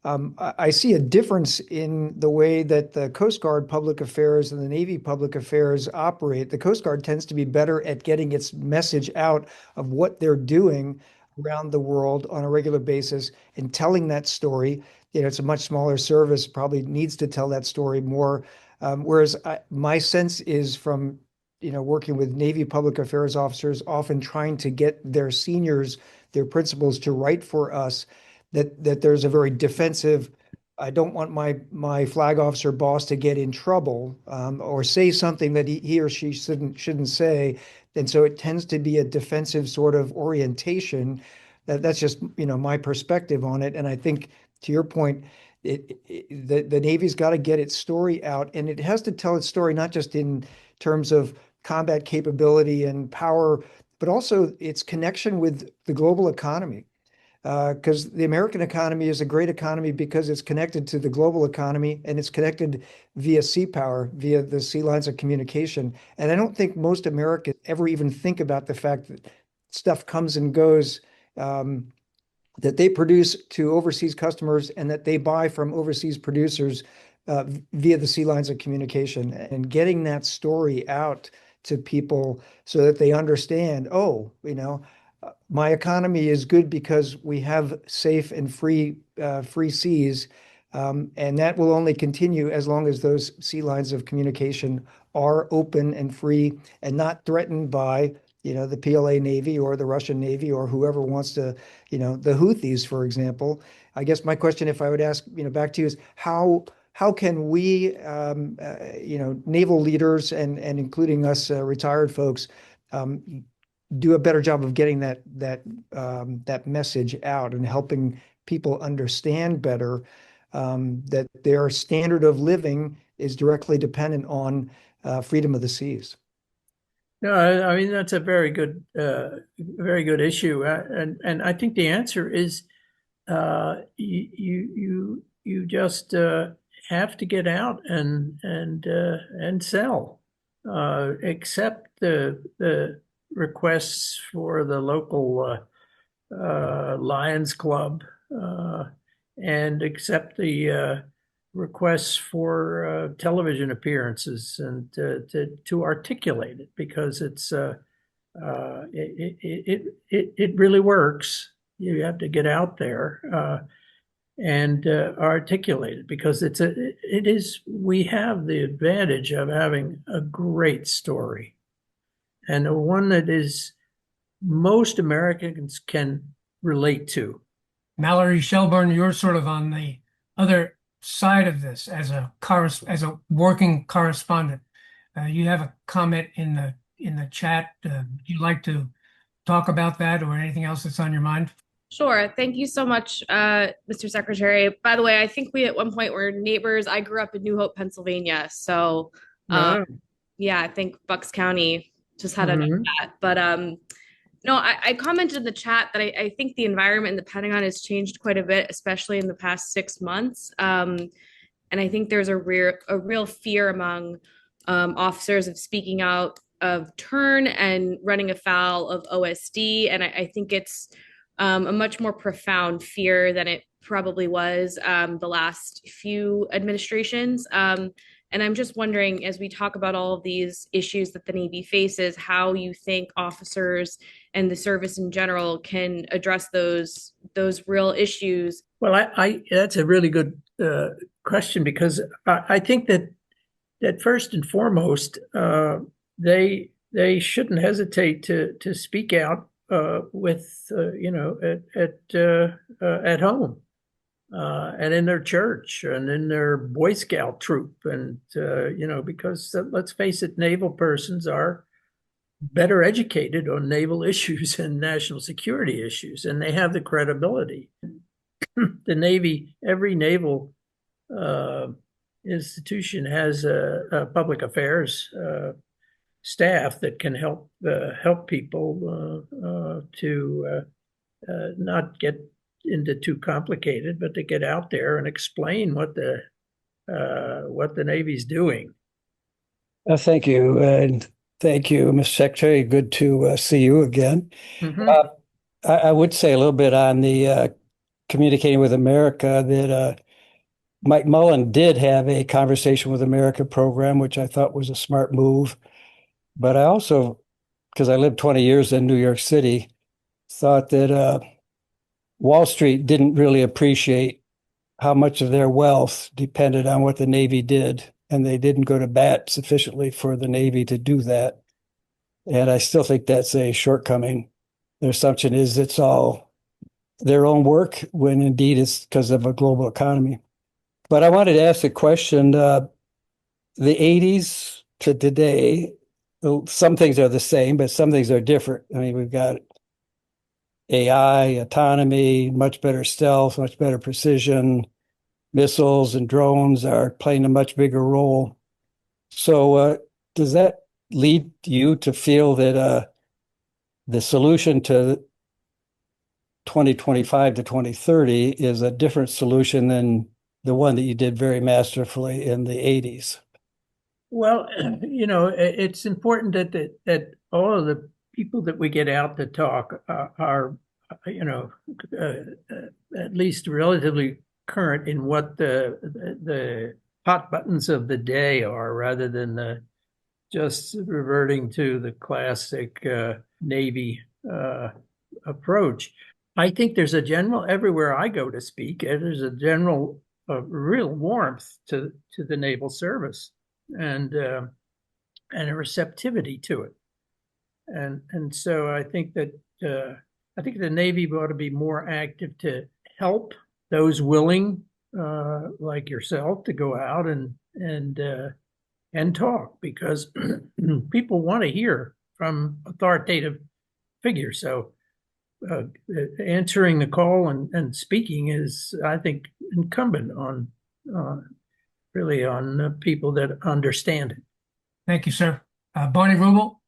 I see a difference in the way that the Coast Guard public affairs and the Navy public affairs operate. The Coast Guard tends to be better at getting its message out of what they're doing around the world on a regular basis and telling that story. It's a much smaller service, probably needs to tell that story more. Whereas my sense is from working with Navy public affairs officers, often trying to get their seniors, their principals to write for us, that there's a very defensive, I don't want my flag officer boss to get in trouble or say something that he or she shouldn't say. And so it tends to be a defensive sort of orientation. That's just my perspective on it. And I think to your point, the Navy's got to get its story out, and it has to tell its story not just in terms of combat capability and power, but also its connection with the global economy. Because the American economy is a great economy because it's connected to the global economy, and it's connected via sea power, via the sea lines of communication. And I don't think most Americans ever even think about the fact that stuff comes and goes, that they produce to overseas customers and that they buy from overseas producers via the sea lines of communication, and getting that story out to people so that they understand, my economy is good because we have safe and free seas, and that will only continue as long as those sea lines of communication are open and free and not threatened by the PLA Navy or the Russian Navy or whoever wants to, the Houthis, for example. I guess my question, if I would ask, back to you, is how can we, naval leaders and including us retired folks, do a better job of getting that message out and helping people understand better that their standard of living is directly dependent on freedom of the seas. No, I mean that's a very good issue, and I think the answer is you just have to get out and sell, accept the requests for the local Lions Club, and accept the requests for television appearances, and to articulate it, because it really works. You have to get out there and articulate it, because we have the advantage of having a great story, and one that is most Americans can relate to. Mallory Shelburne, you're sort of on the other side of this as a working correspondent. You have a comment in the chat. Would you like to talk about that or anything else that's on your mind? Sure. Thank you so much, Mr. Secretary. By the way, I think we at one point were neighbors. I grew up in New Hope, Pennsylvania. So, yeah, I think Bucks County just had enough of that. But no, I commented in the chat that I think the environment in the Pentagon has changed quite a bit, especially in the past 6 months. And I think there's a real fear among officers of speaking out of turn and running afoul of OSD. And I think it's a much more profound fear than it probably was the last few administrations. And I'm just wondering, as we talk about all of these issues that the Navy faces, how you think officers and the service in general can address those real issues. Well, I that's a really good question, because I think that first and foremost, they shouldn't hesitate to speak out with at home, and in their church and in their Boy Scout troop, and because let's face it, naval persons are better educated on naval issues and national security issues, and they have the credibility. The Navy, every naval institution has a public affairs staff that can help people to not get into too complicated, but to get out there and explain what the Navy's doing. Thank you, and thank you, Mr. Secretary. Good to see you again. I would say a little bit on the communicating with America, that Mike Mullen did have a Conversation with America program, which I thought was a smart move. But I also, because I lived 20 years in New York City, thought that Wall Street didn't really appreciate how much of their wealth depended on what the Navy did, and they didn't go to bat sufficiently for the Navy to do that. And I still think that's a shortcoming. Their assumption is it's all their own work, when indeed it's because of a global economy. But I wanted to ask a question. The 80s to today, some things are the same, but some things are different. I mean, we've got AI, autonomy, much better stealth, much better precision. Missiles and drones are playing a much bigger role. So does that lead you to feel that the solution to 2025 to 2030 is a different solution than the one that you did very masterfully in the 80s? Well, it's important that all of the people that we get out to talk are at least relatively current in what the hot buttons of the day are, rather than just reverting to the classic Navy approach. I think there's a general, everywhere I go to speak, there's a general real warmth to the naval service, and a receptivity to it, and so I think that the Navy ought to be more active to help those willing, like yourself, to go out and talk, because people want to hear from authoritative figures. So answering the call and speaking is, I think, incumbent on really on people that understand it. Thank you, sir. Barney Rubel,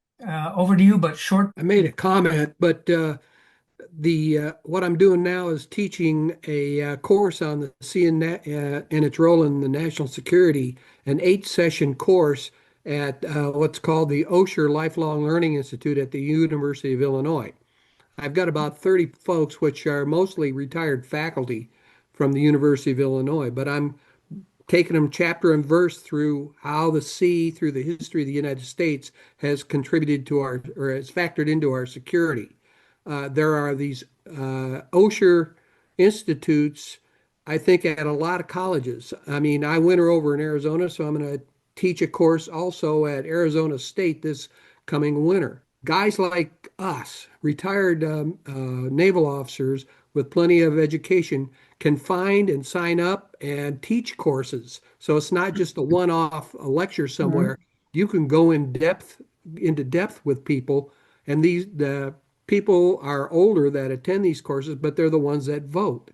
over to you, but short. I made a comment, but the what I'm doing now is teaching a course on the sea and its role in the national security, an 8-session course at what's called the Osher Lifelong Learning Institute at the University of Illinois. I've got about 30 folks, which are mostly retired faculty from the University of Illinois, but I'm taking them chapter and verse through how the sea, through the history of the United States, has contributed to our, or has factored into our security. There are these Osher institutes, I think, at a lot of colleges. I mean, I winter over in Arizona, so I'm going to teach a course also at Arizona State this coming winter. Guys like us, retired naval officers with plenty of education, can find and sign up and teach courses. So it's not just a one-off lecture somewhere. You can go into depth with people, and the people are older that attend these courses, but they're the ones that vote.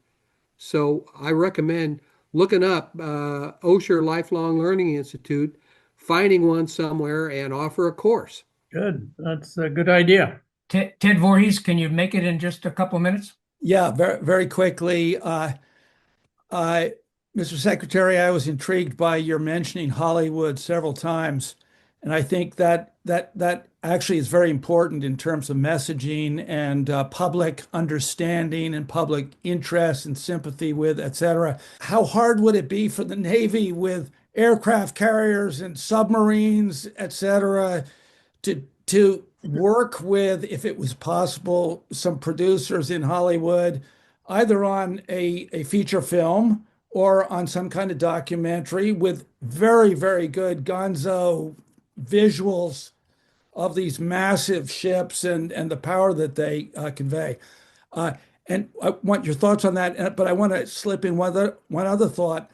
So I recommend looking up Osher Lifelong Learning Institute, finding one somewhere, and offer a course. Good. That's a good idea. Ted Voorhees, can you make it in just a couple minutes? Yeah, very, very quickly. Mr. Secretary, I was intrigued by your mentioning Hollywood several times, and I think that actually is very important in terms of messaging and public understanding and public interest and sympathy with, et cetera. How hard would it be for the Navy with aircraft carriers and submarines, et cetera, to work with, if it was possible, some producers in Hollywood, either on a feature film or on some kind of documentary with very, very good gonzo visuals of these massive ships and the power that they convey. And I want your thoughts on that, but I want to slip in one other thought.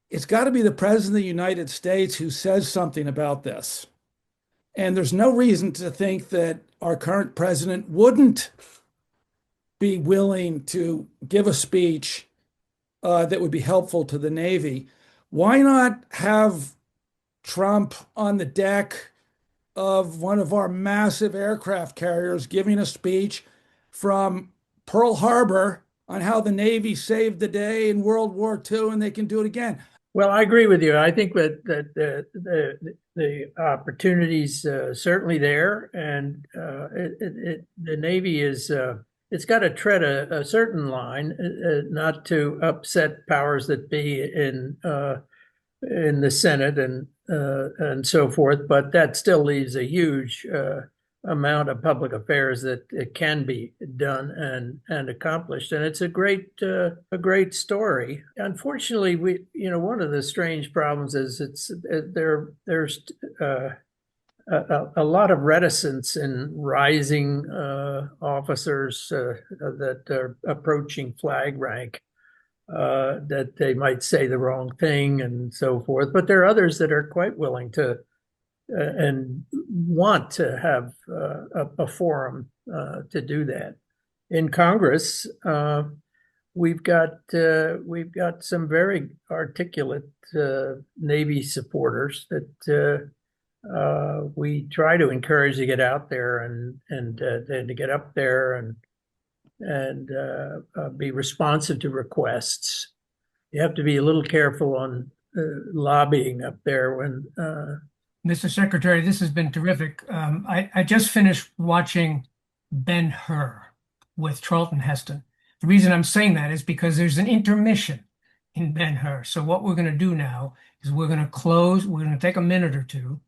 It's got to be the President of the United States who says something about this. And there's no reason to think that our current president wouldn't be willing to give a speech that would be helpful to the Navy. Why not have Trump on the deck of one of our massive aircraft carriers giving a speech from Pearl Harbor on how the Navy saved the day in World War II and they can do it again? Well, I agree with you. I think that the opportunities certainly there, and the Navy is it's got to tread a certain line, not to upset powers that be in the Senate and so forth. But that still leaves a huge amount of public affairs that it can be done and accomplished, and it's a great story. Unfortunately, one of the strange problems is there's a lot of reticence in rising officers that are approaching flag rank, that they might say the wrong thing and so forth, but there are others that are quite willing to and want to have a forum to do that. In Congress, we've got some very articulate Navy supporters that we try to encourage to get out there and to get up there and be responsive to requests. You have to be a little careful on lobbying up there when. Mr. Secretary, this has been terrific. I just finished watching Ben-Hur with Charlton Heston. The reason I'm saying that is because there's an intermission in Ben-Hur. So what we're going to do now is we're going to take a minute or two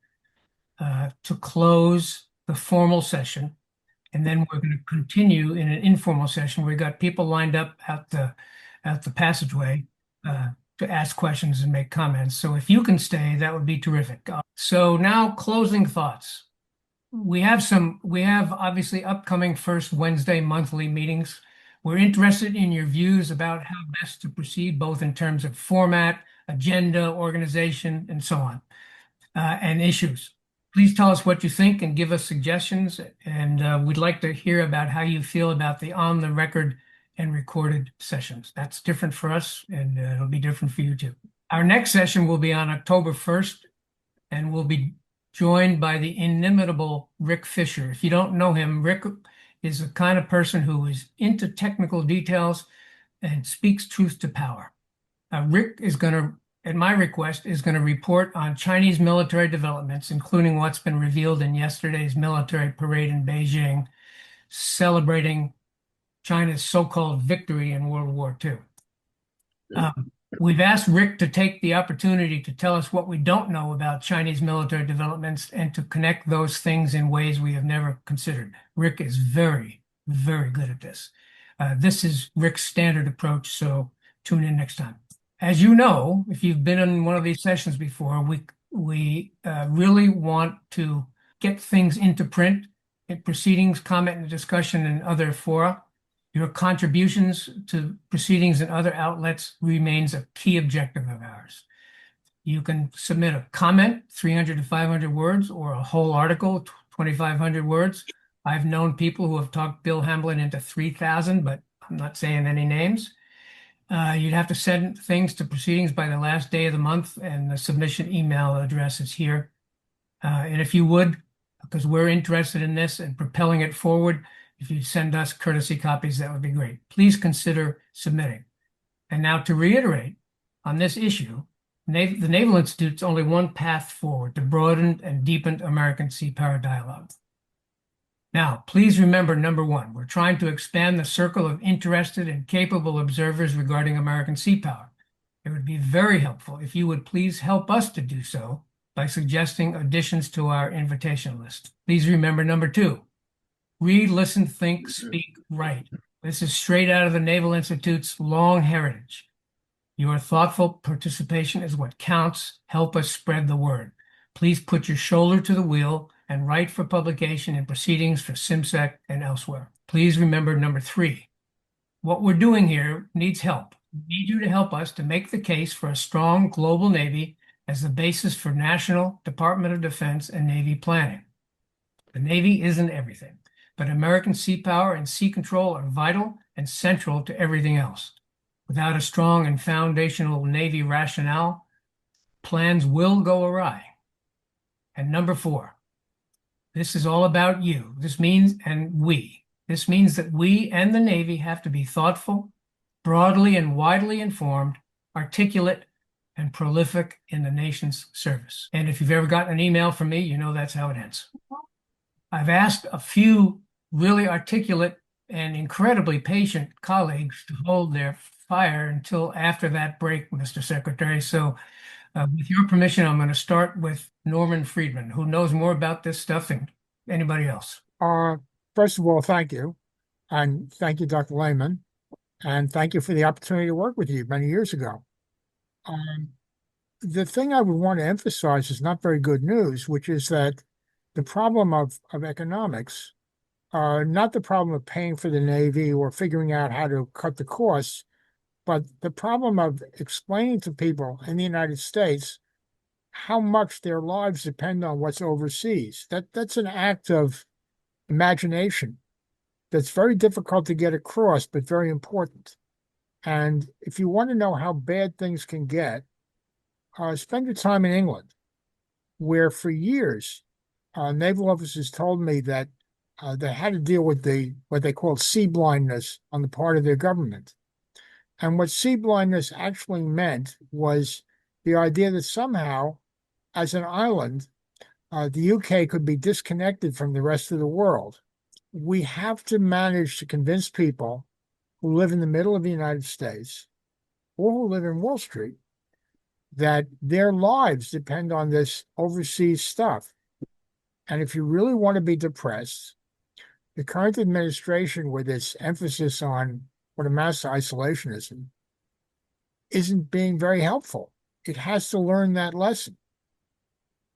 to close the formal session. And then we're going to continue in an informal session where we've got people lined up at the passageway to ask questions and make comments. So if you can stay, that would be terrific. So now closing thoughts. We have obviously upcoming first Wednesday monthly meetings. We're interested in your views about how best to proceed, both in terms of format, agenda, organization, and so on, and issues. Please tell us what you think and give us suggestions. And we'd like to hear about how you feel about the on-the-record and recorded sessions. That's different for us, and it'll be different for you too. Our next session will be on October 1st, and we'll be joined by the inimitable Rick Fisher. If you don't know him, Rick is the kind of person who is into technical details and speaks truth to power. Rick is going to, at my request, is going to report on Chinese military developments, including what's been revealed in yesterday's military parade in Beijing, celebrating China's so-called victory in World War II. We've asked Rick to take the opportunity to tell us what we don't know about Chinese military developments and to connect those things in ways we have never considered. Rick is very, very good at this. This is Rick's standard approach, so tune in next time. As you know, if you've been in one of these sessions before, we really want to get things into print in proceedings, comment and discussion, and other fora. Your contributions to proceedings and other outlets remains a key objective of ours. You can submit a comment, 300 to 500 words, or a whole article, 2,500 words. I've known people who have talked Bill Hamblin into 3,000, but I'm not saying any names. You'd have to send things to proceedings by the last day of the month, and the submission email address is here. And if you would, because we're interested in this and propelling it forward, if you send us courtesy copies, that would be great. Please consider submitting. And now to reiterate, on this issue, the Naval Institute's only one path forward to broaden and deepen American sea power dialogue. Now, please remember, number one, we're trying to expand the circle of interested and capable observers regarding American sea power. It would be very helpful if you would please help us to do so by suggesting additions to our invitation list. Please remember, number two, read, listen, think, speak, write. This is straight out of the Naval Institute's long heritage. Your thoughtful participation is what counts. Help us spread the word. Please put your shoulder to the wheel and write for publication in proceedings for SIMSEC and elsewhere. Please remember number three, what we're doing here needs help. We need you to help us to make the case for a strong global Navy as the basis for national Department of Defense and Navy planning. The Navy isn't everything, but American sea power and sea control are vital and central to everything else. Without a strong and foundational Navy rationale, plans will go awry. And number four, this is all about you. This means that we and the Navy have to be thoughtful, broadly and widely informed, articulate, and prolific in the nation's service. And if you've ever gotten an email from me, you know that's how it ends. I've asked a few really articulate and incredibly patient colleagues to hold their fire until after that break, Mr. Secretary. So with your permission, I'm going to start with Norman Friedman, who knows more about this stuff than anybody else. First of all, thank you. And thank you, Dr. Lehman. And thank you for the opportunity to work with you many years ago. The thing I would want to emphasize is not very good news, which is that the problem of economics, not the problem of paying for the Navy or figuring out how to cut the costs, but the problem of explaining to people in the United States how much their lives depend on what's overseas. That's an act of imagination that's very difficult to get across, but very important. And if you want to know how bad things can get, spend your time in England, where for years, naval officers told me that they had to deal with what they called sea blindness on the part of their government. And what sea blindness actually meant was the idea that somehow, as an island, the UK could be disconnected from the rest of the world. We have to manage to convince people who live in the middle of the United States or who live in Wall Street that their lives depend on this overseas stuff. And if you really want to be depressed, the current administration, with its emphasis on what amounts to isolationism, isn't being very helpful. It has to learn that lesson.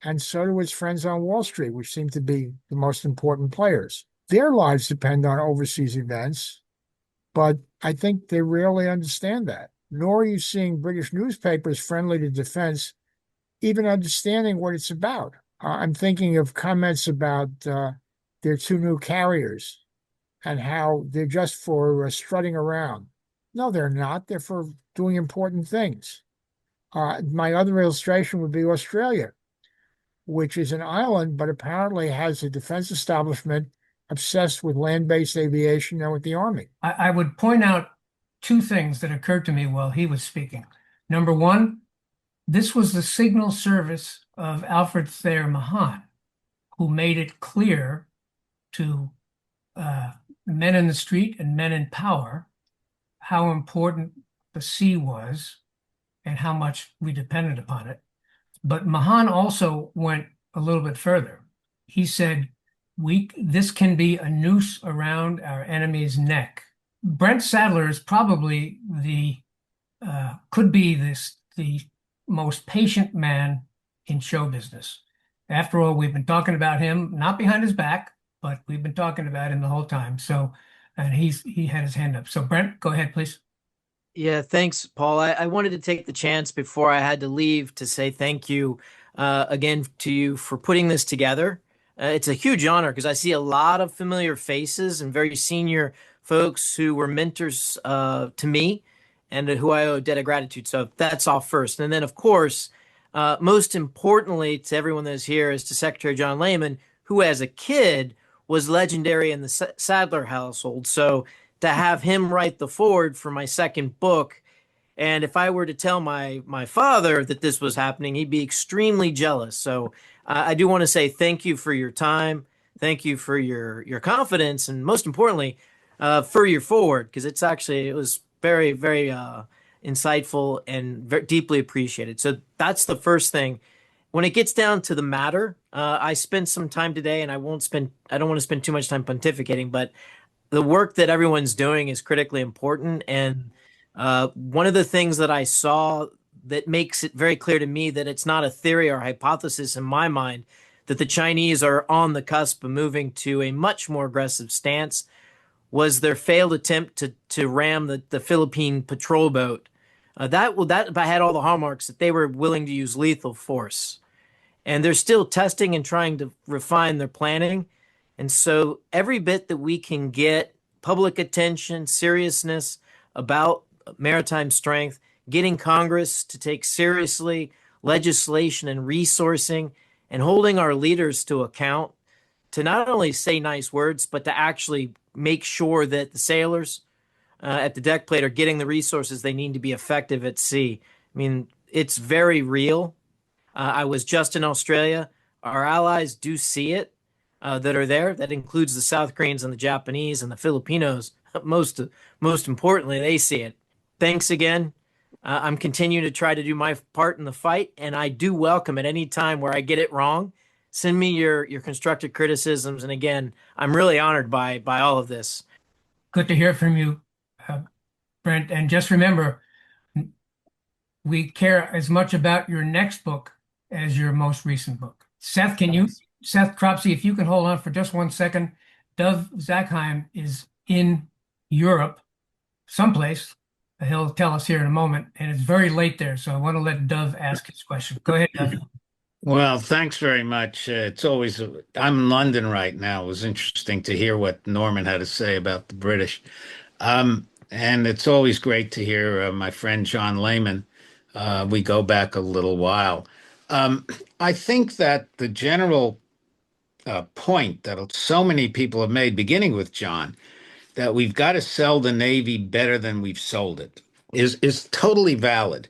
And so do its friends on Wall Street, which seem to be the most important players. Their lives depend on overseas events, but I think they rarely understand that. Nor are you seeing British newspapers friendly to defense even understanding what it's about. I'm thinking of comments about their two new carriers and how they're just for strutting around. No, they're not. They're for doing important things. My other illustration would be Australia, which is an island, but apparently has a defense establishment obsessed with land-based aviation than with the Army. I would point out two things that occurred to me while he was speaking. Number one, this was the signal service of Alfred Thayer Mahan, who made it clear to men in the street and men in power how important the sea was and how much we depended upon it. But Mahan also went a little bit further. He said, this can be a noose around our enemy's neck. Brent Sadler is probably could be the most patient man in show business. After all, we've been talking about him, not behind his back, but we've been talking about him the whole time. So, and he had his hand up. So Brent, go ahead, please. Yeah, thanks, Paul. I wanted to take the chance before I had to leave to say thank you again to you for putting this together. It's a huge honor because I see a lot of familiar faces and very senior folks who were mentors to me and who I owe a debt of gratitude. So that's all first. And then, of course, most importantly to everyone that is here is to Secretary John Lehman, who as a kid was legendary in the Sadler household. So to have him write the foreword for my second book, and if I were to tell my father that this was happening, he'd be extremely jealous. So I do want to say thank you for your time, thank you for your confidence, and most importantly, for your foreword, because it was very, very insightful and very deeply appreciated. So that's the first thing. When it gets down to the matter, I spent some time today, and I don't want to spend too much time pontificating, but the work that everyone's doing is critically important. And one of the things that I saw that makes it very clear to me that it's not a theory or hypothesis in my mind that the Chinese are on the cusp of moving to a much more aggressive stance was their failed attempt to ram the Philippine patrol boat. That had all the hallmarks that they were willing to use lethal force. And they're still testing and trying to refine their planning. And so every bit that we can get public attention, seriousness about maritime strength, getting Congress to take seriously legislation and resourcing, and holding our leaders to account to not only say nice words, but to actually make sure that the sailors at the deck plate are getting the resources they need to be effective at sea. I mean, it's very real. I was just in Australia. Our allies do see it. That are there. That includes the South Koreans and the Japanese and the Filipinos. Most importantly, they see it. Thanks again. I'm continuing to try to do my part in the fight, and I do welcome at any time where I get it wrong. Send me your constructive criticisms, and again, I'm really honored by all of this. Good to hear from you, Brent. And just remember, we care as much about your next book as your most recent book. Seth Cropsey, if you can hold on for just 1 second. Dov Zakheim is in Europe, someplace. He'll tell us here in a moment, and it's very late there, so I want to let Dov ask his question. Go ahead, Dov. Well, thanks very much. I'm in London right now. It was interesting to hear what Norman had to say about the British. And it's always great to hear my friend John Lehman. We go back a little while. I think that the general point that so many people have made, beginning with John, that we've got to sell the Navy better than we've sold it, is totally valid.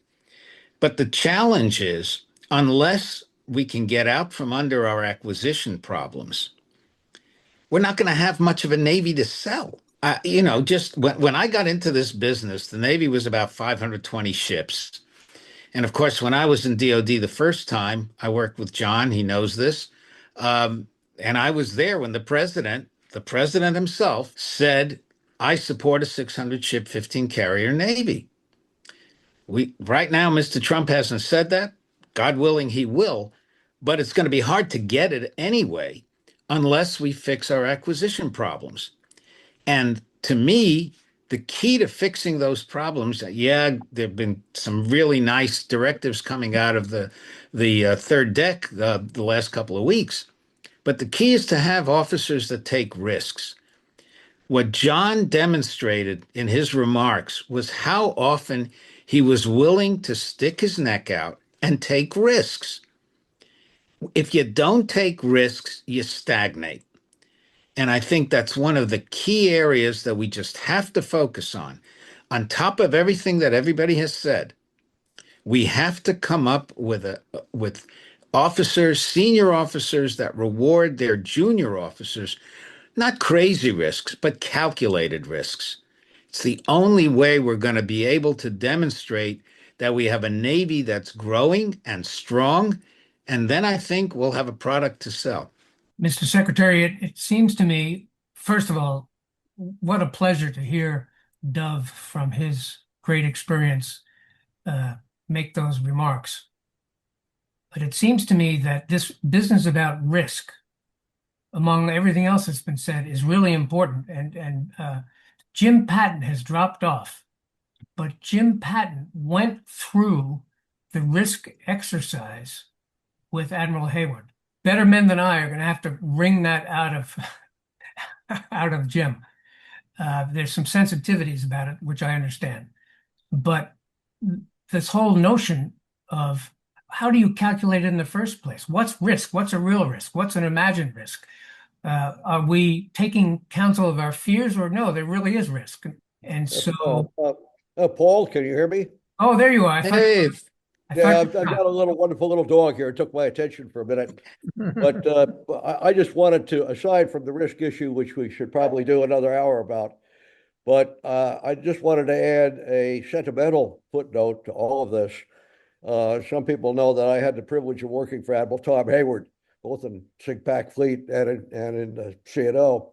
But the challenge is, unless we can get out from under our acquisition problems, we're not going to have much of a Navy to sell. Just when I got into this business, the Navy was about 520 ships. And of course, when I was in DOD the first time, I worked with John. He knows this. And I was there when the president himself said, I support a 600 ship, 15 carrier Navy. Right now, Mr. Trump hasn't said that. God willing, he will. But it's going to be hard to get it anyway, unless we fix our acquisition problems. And to me, the key to fixing those problems, there have been some really nice directives coming out of the third deck the last couple of weeks. But the key is to have officers that take risks. What John demonstrated in his remarks was how often he was willing to stick his neck out and take risks. If you don't take risks, you stagnate. And I think that's one of the key areas that we just have to focus on. On top of everything that everybody has said, we have to come up with officers, senior officers that reward their junior officers, not crazy risks, but calculated risks. It's the only way we're going to be able to demonstrate that we have a Navy that's growing and strong. And then I think we'll have a product to sell. Mr. Secretary, it seems to me, first of all, what a pleasure to hear Dove, from his great experience, make those remarks. But it seems to me that this business about risk, among everything else that's been said, is really important. And Jim Patton has dropped off, but Jim Patton went through the risk exercise with Admiral Hayward. Better men than I are going to have to wring that out of out of Jim. There's some sensitivities about it, which I understand. But this whole notion of how do you calculate it in the first place? What's risk? What's a real risk? What's an imagined risk? Are we taking counsel of our fears, or no, there really is risk? And so, Paul, can you hear me? oh, there you are. Hey, I've got a wonderful little dog here. It took my attention for a minute. But I just wanted to, aside from the risk issue, which we should probably do another hour about, but I just wanted to add a sentimental footnote to all of this. Some people know that I had the privilege of working for Admiral Tom Hayward, both in SIGPAC Fleet and in C&O.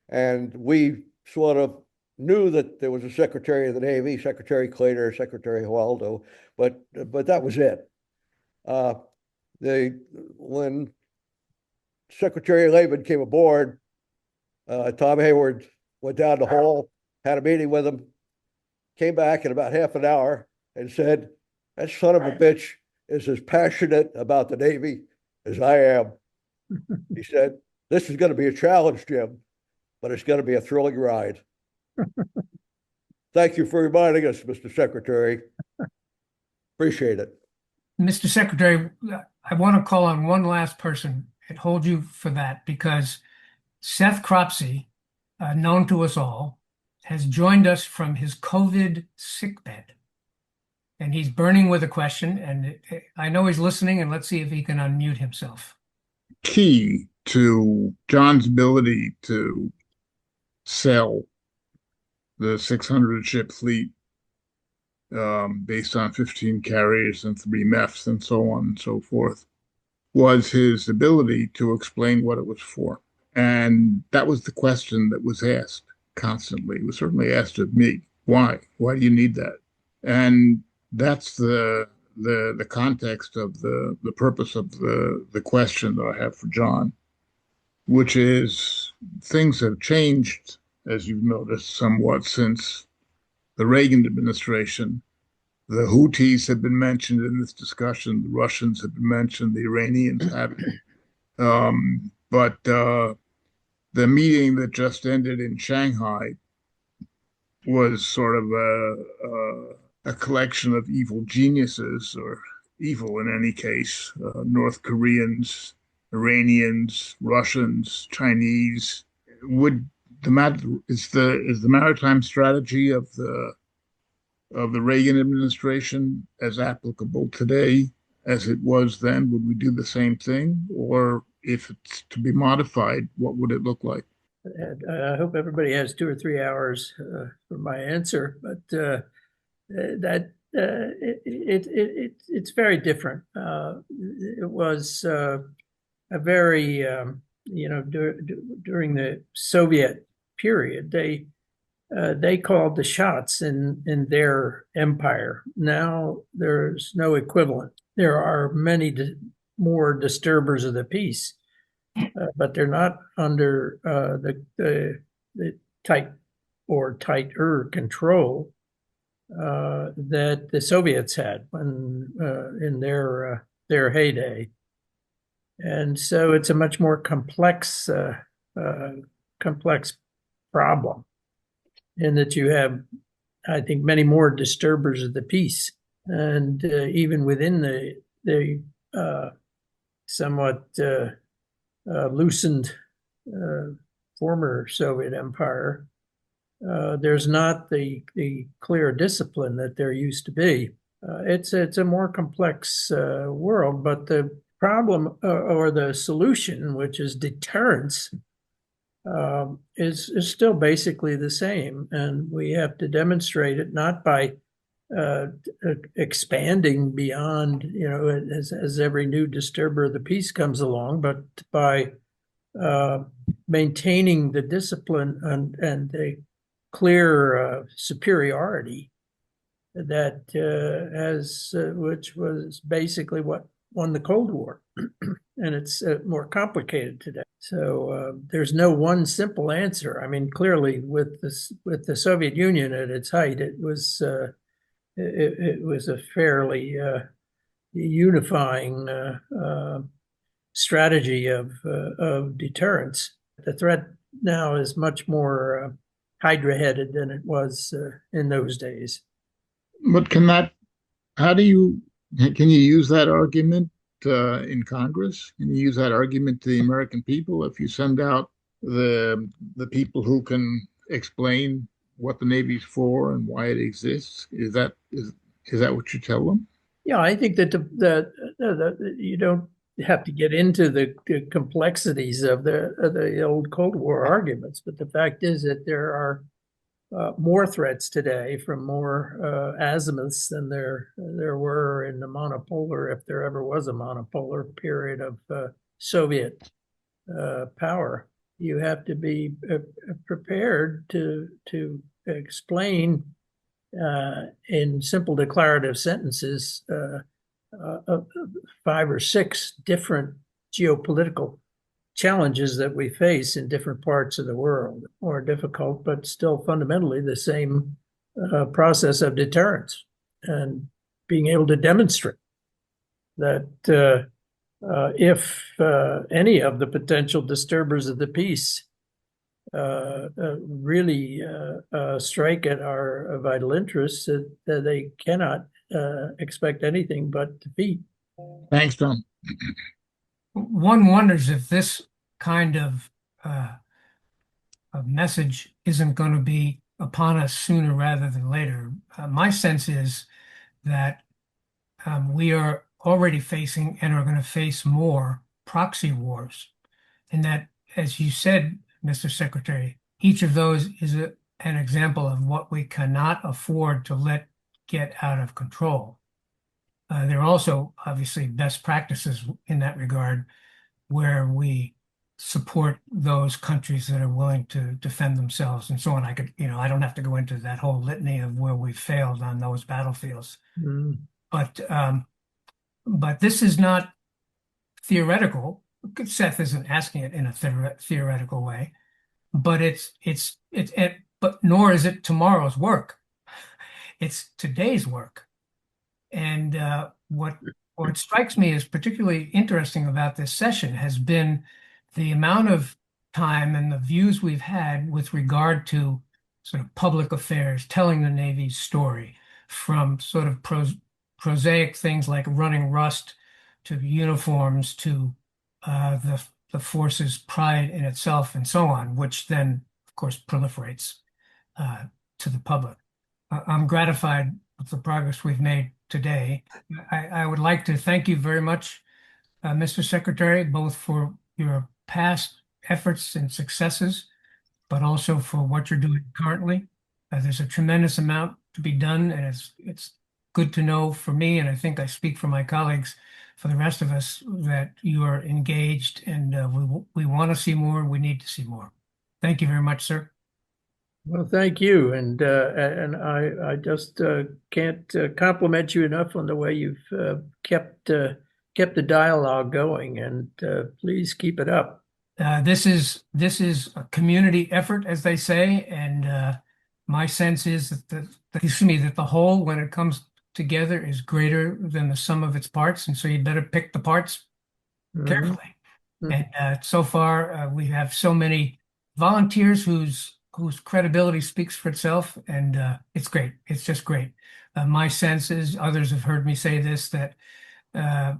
And we sort of knew that there was a Secretary of the Navy, Secretary Claytor, Secretary Waldo, but that was it. When Secretary Lehman came aboard, Tom Hayward went down the hall, had a meeting with him, came back in about half an hour and said, "That son of a bitch is as passionate about the Navy as I am." He said, "This is going to be a challenge, Jim, but it's going to be a thrilling ride." Thank you for reminding us, Mr. Secretary. Appreciate it. Mr. Secretary, I want to call on one last person and hold you for that, because Seth Cropsey, known to us all, has joined us from his COVID sickbed. And he's burning with a question, and I know he's listening, and let's see if he can unmute himself. Key to John's ability to sell the 600 ship fleet based on 15 carriers and 3 MEFs and so on and so forth was his ability to explain what it was for. And that was the question that was asked constantly. It was certainly asked of me. Why? Why do you need that? And that's the context of the purpose of the question that I have for John, which is things have changed, as you've noticed, somewhat since the Reagan administration. The Houthis have been mentioned in this discussion. The Russians have been mentioned. The Iranians haven't. But the meeting that just ended in Shanghai was sort of a collection of evil geniuses, or evil in any case, North Koreans, Iranians, Russians, Chinese. Is the maritime strategy of the Reagan administration as applicable today as it was then? Would we do the same thing, or if it's to be modified, what would it look like? I hope everybody has 2 or 3 hours for my answer, but it's very different. It was a very during the Soviet period, they called the shots in their empire. Now there's no equivalent. There are many more disturbers of the peace, but they're not under the tight or tighter control that the Soviets had when in their heyday. And so it's a much more complex problem, in that you have, I think, many more disturbers of the peace, and even within the somewhat loosened former Soviet empire, there's not the clear discipline that there used to be. It's a more complex world, but the problem or the solution, which is deterrence, is still basically the same, and we have to demonstrate it not by expanding beyond, as every new disturber of the peace comes along, but by maintaining the discipline and the clear superiority that which was basically what won the Cold War. And it's more complicated today. So there's no one simple answer. I mean, clearly with the Soviet Union at its height, it was a fairly unifying strategy of deterrence. The threat now is much more hydra-headed than it was in those days. But can you use that argument in Congress? Can you use that argument to the American people if you send out the people who can explain what the Navy's for and why it exists? Is that what you tell them? Yeah, I think that you don't have to get into the complexities of the old Cold War arguments, but the fact is that there are more threats today from more azimuths than there were in the monopolar, if there ever was a monopolar period of Soviet power. You have to be prepared to explain in simple declarative sentences 5 or 6 different geopolitical challenges that we face in different parts of the world. More difficult, but still fundamentally the same process of deterrence, and being able to demonstrate that if any of the potential disturbers of the peace really strike at our vital interests, that they cannot expect anything but defeat. Thanks, Tom. One wonders if this kind of message isn't going to be upon us sooner rather than later. My sense is that we are already facing and are going to face more proxy wars. And that, as you said, Mr. Secretary, each of those is an example of what we cannot afford to let get out of control. There are also obviously best practices in that regard, where we support those countries that are willing to defend themselves and so on. I don't have to go into that whole litany of where we failed on those battlefields. Mm. But this is not theoretical. Seth isn't asking it in a theoretical way, but but nor is it tomorrow's work. It's today's work. And what strikes me as particularly interesting about this session has been the amount of time and the views we've had with regard to sort of public affairs, telling the Navy's story, from sort of prosaic things like running rust to uniforms to the force's pride in itself and so on, which then, of course, proliferates to the public. I'm gratified with the progress we've made today. I would like to thank you very much, Mr. Secretary, both for your past efforts and successes, but also for what you're doing currently. There's a tremendous amount to be done, and it's good to know for me, and I think I speak for my colleagues, for the rest of us, that you are engaged, and we want to see more. We need to see more. Thank you very much, sir. Well, thank you, and I just can't compliment you enough on the way you've kept the dialogue going, and please keep it up. This is a community effort, as they say, and my sense is that the whole, when it comes together, is greater than the sum of its parts, and so you'd better pick the parts carefully. Mhm. And so far, we have so many volunteers whose credibility speaks for itself, and it's great. It's just great. My sense is, others have heard me say this, that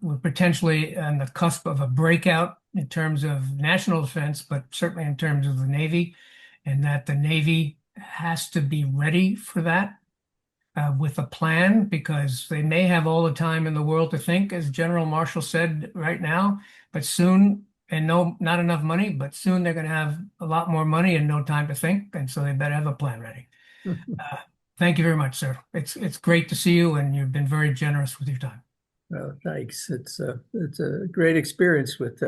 we're potentially on the cusp of a breakout in terms of national defense, but certainly in terms of the Navy, and that the Navy has to be ready for that with a plan, because they may have all the time in the world to think, as General Marshall said right now, but soon, and no, not enough money, but soon they're going to have a lot more money and no time to think, and so they better have a plan ready. Thank you very much, sir. It's great to see you, and you've been very generous with your time. Well, thanks. It's a great experience with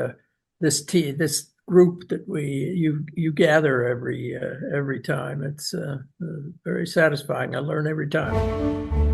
this group that you gather every time. It's very satisfying. I learn every time.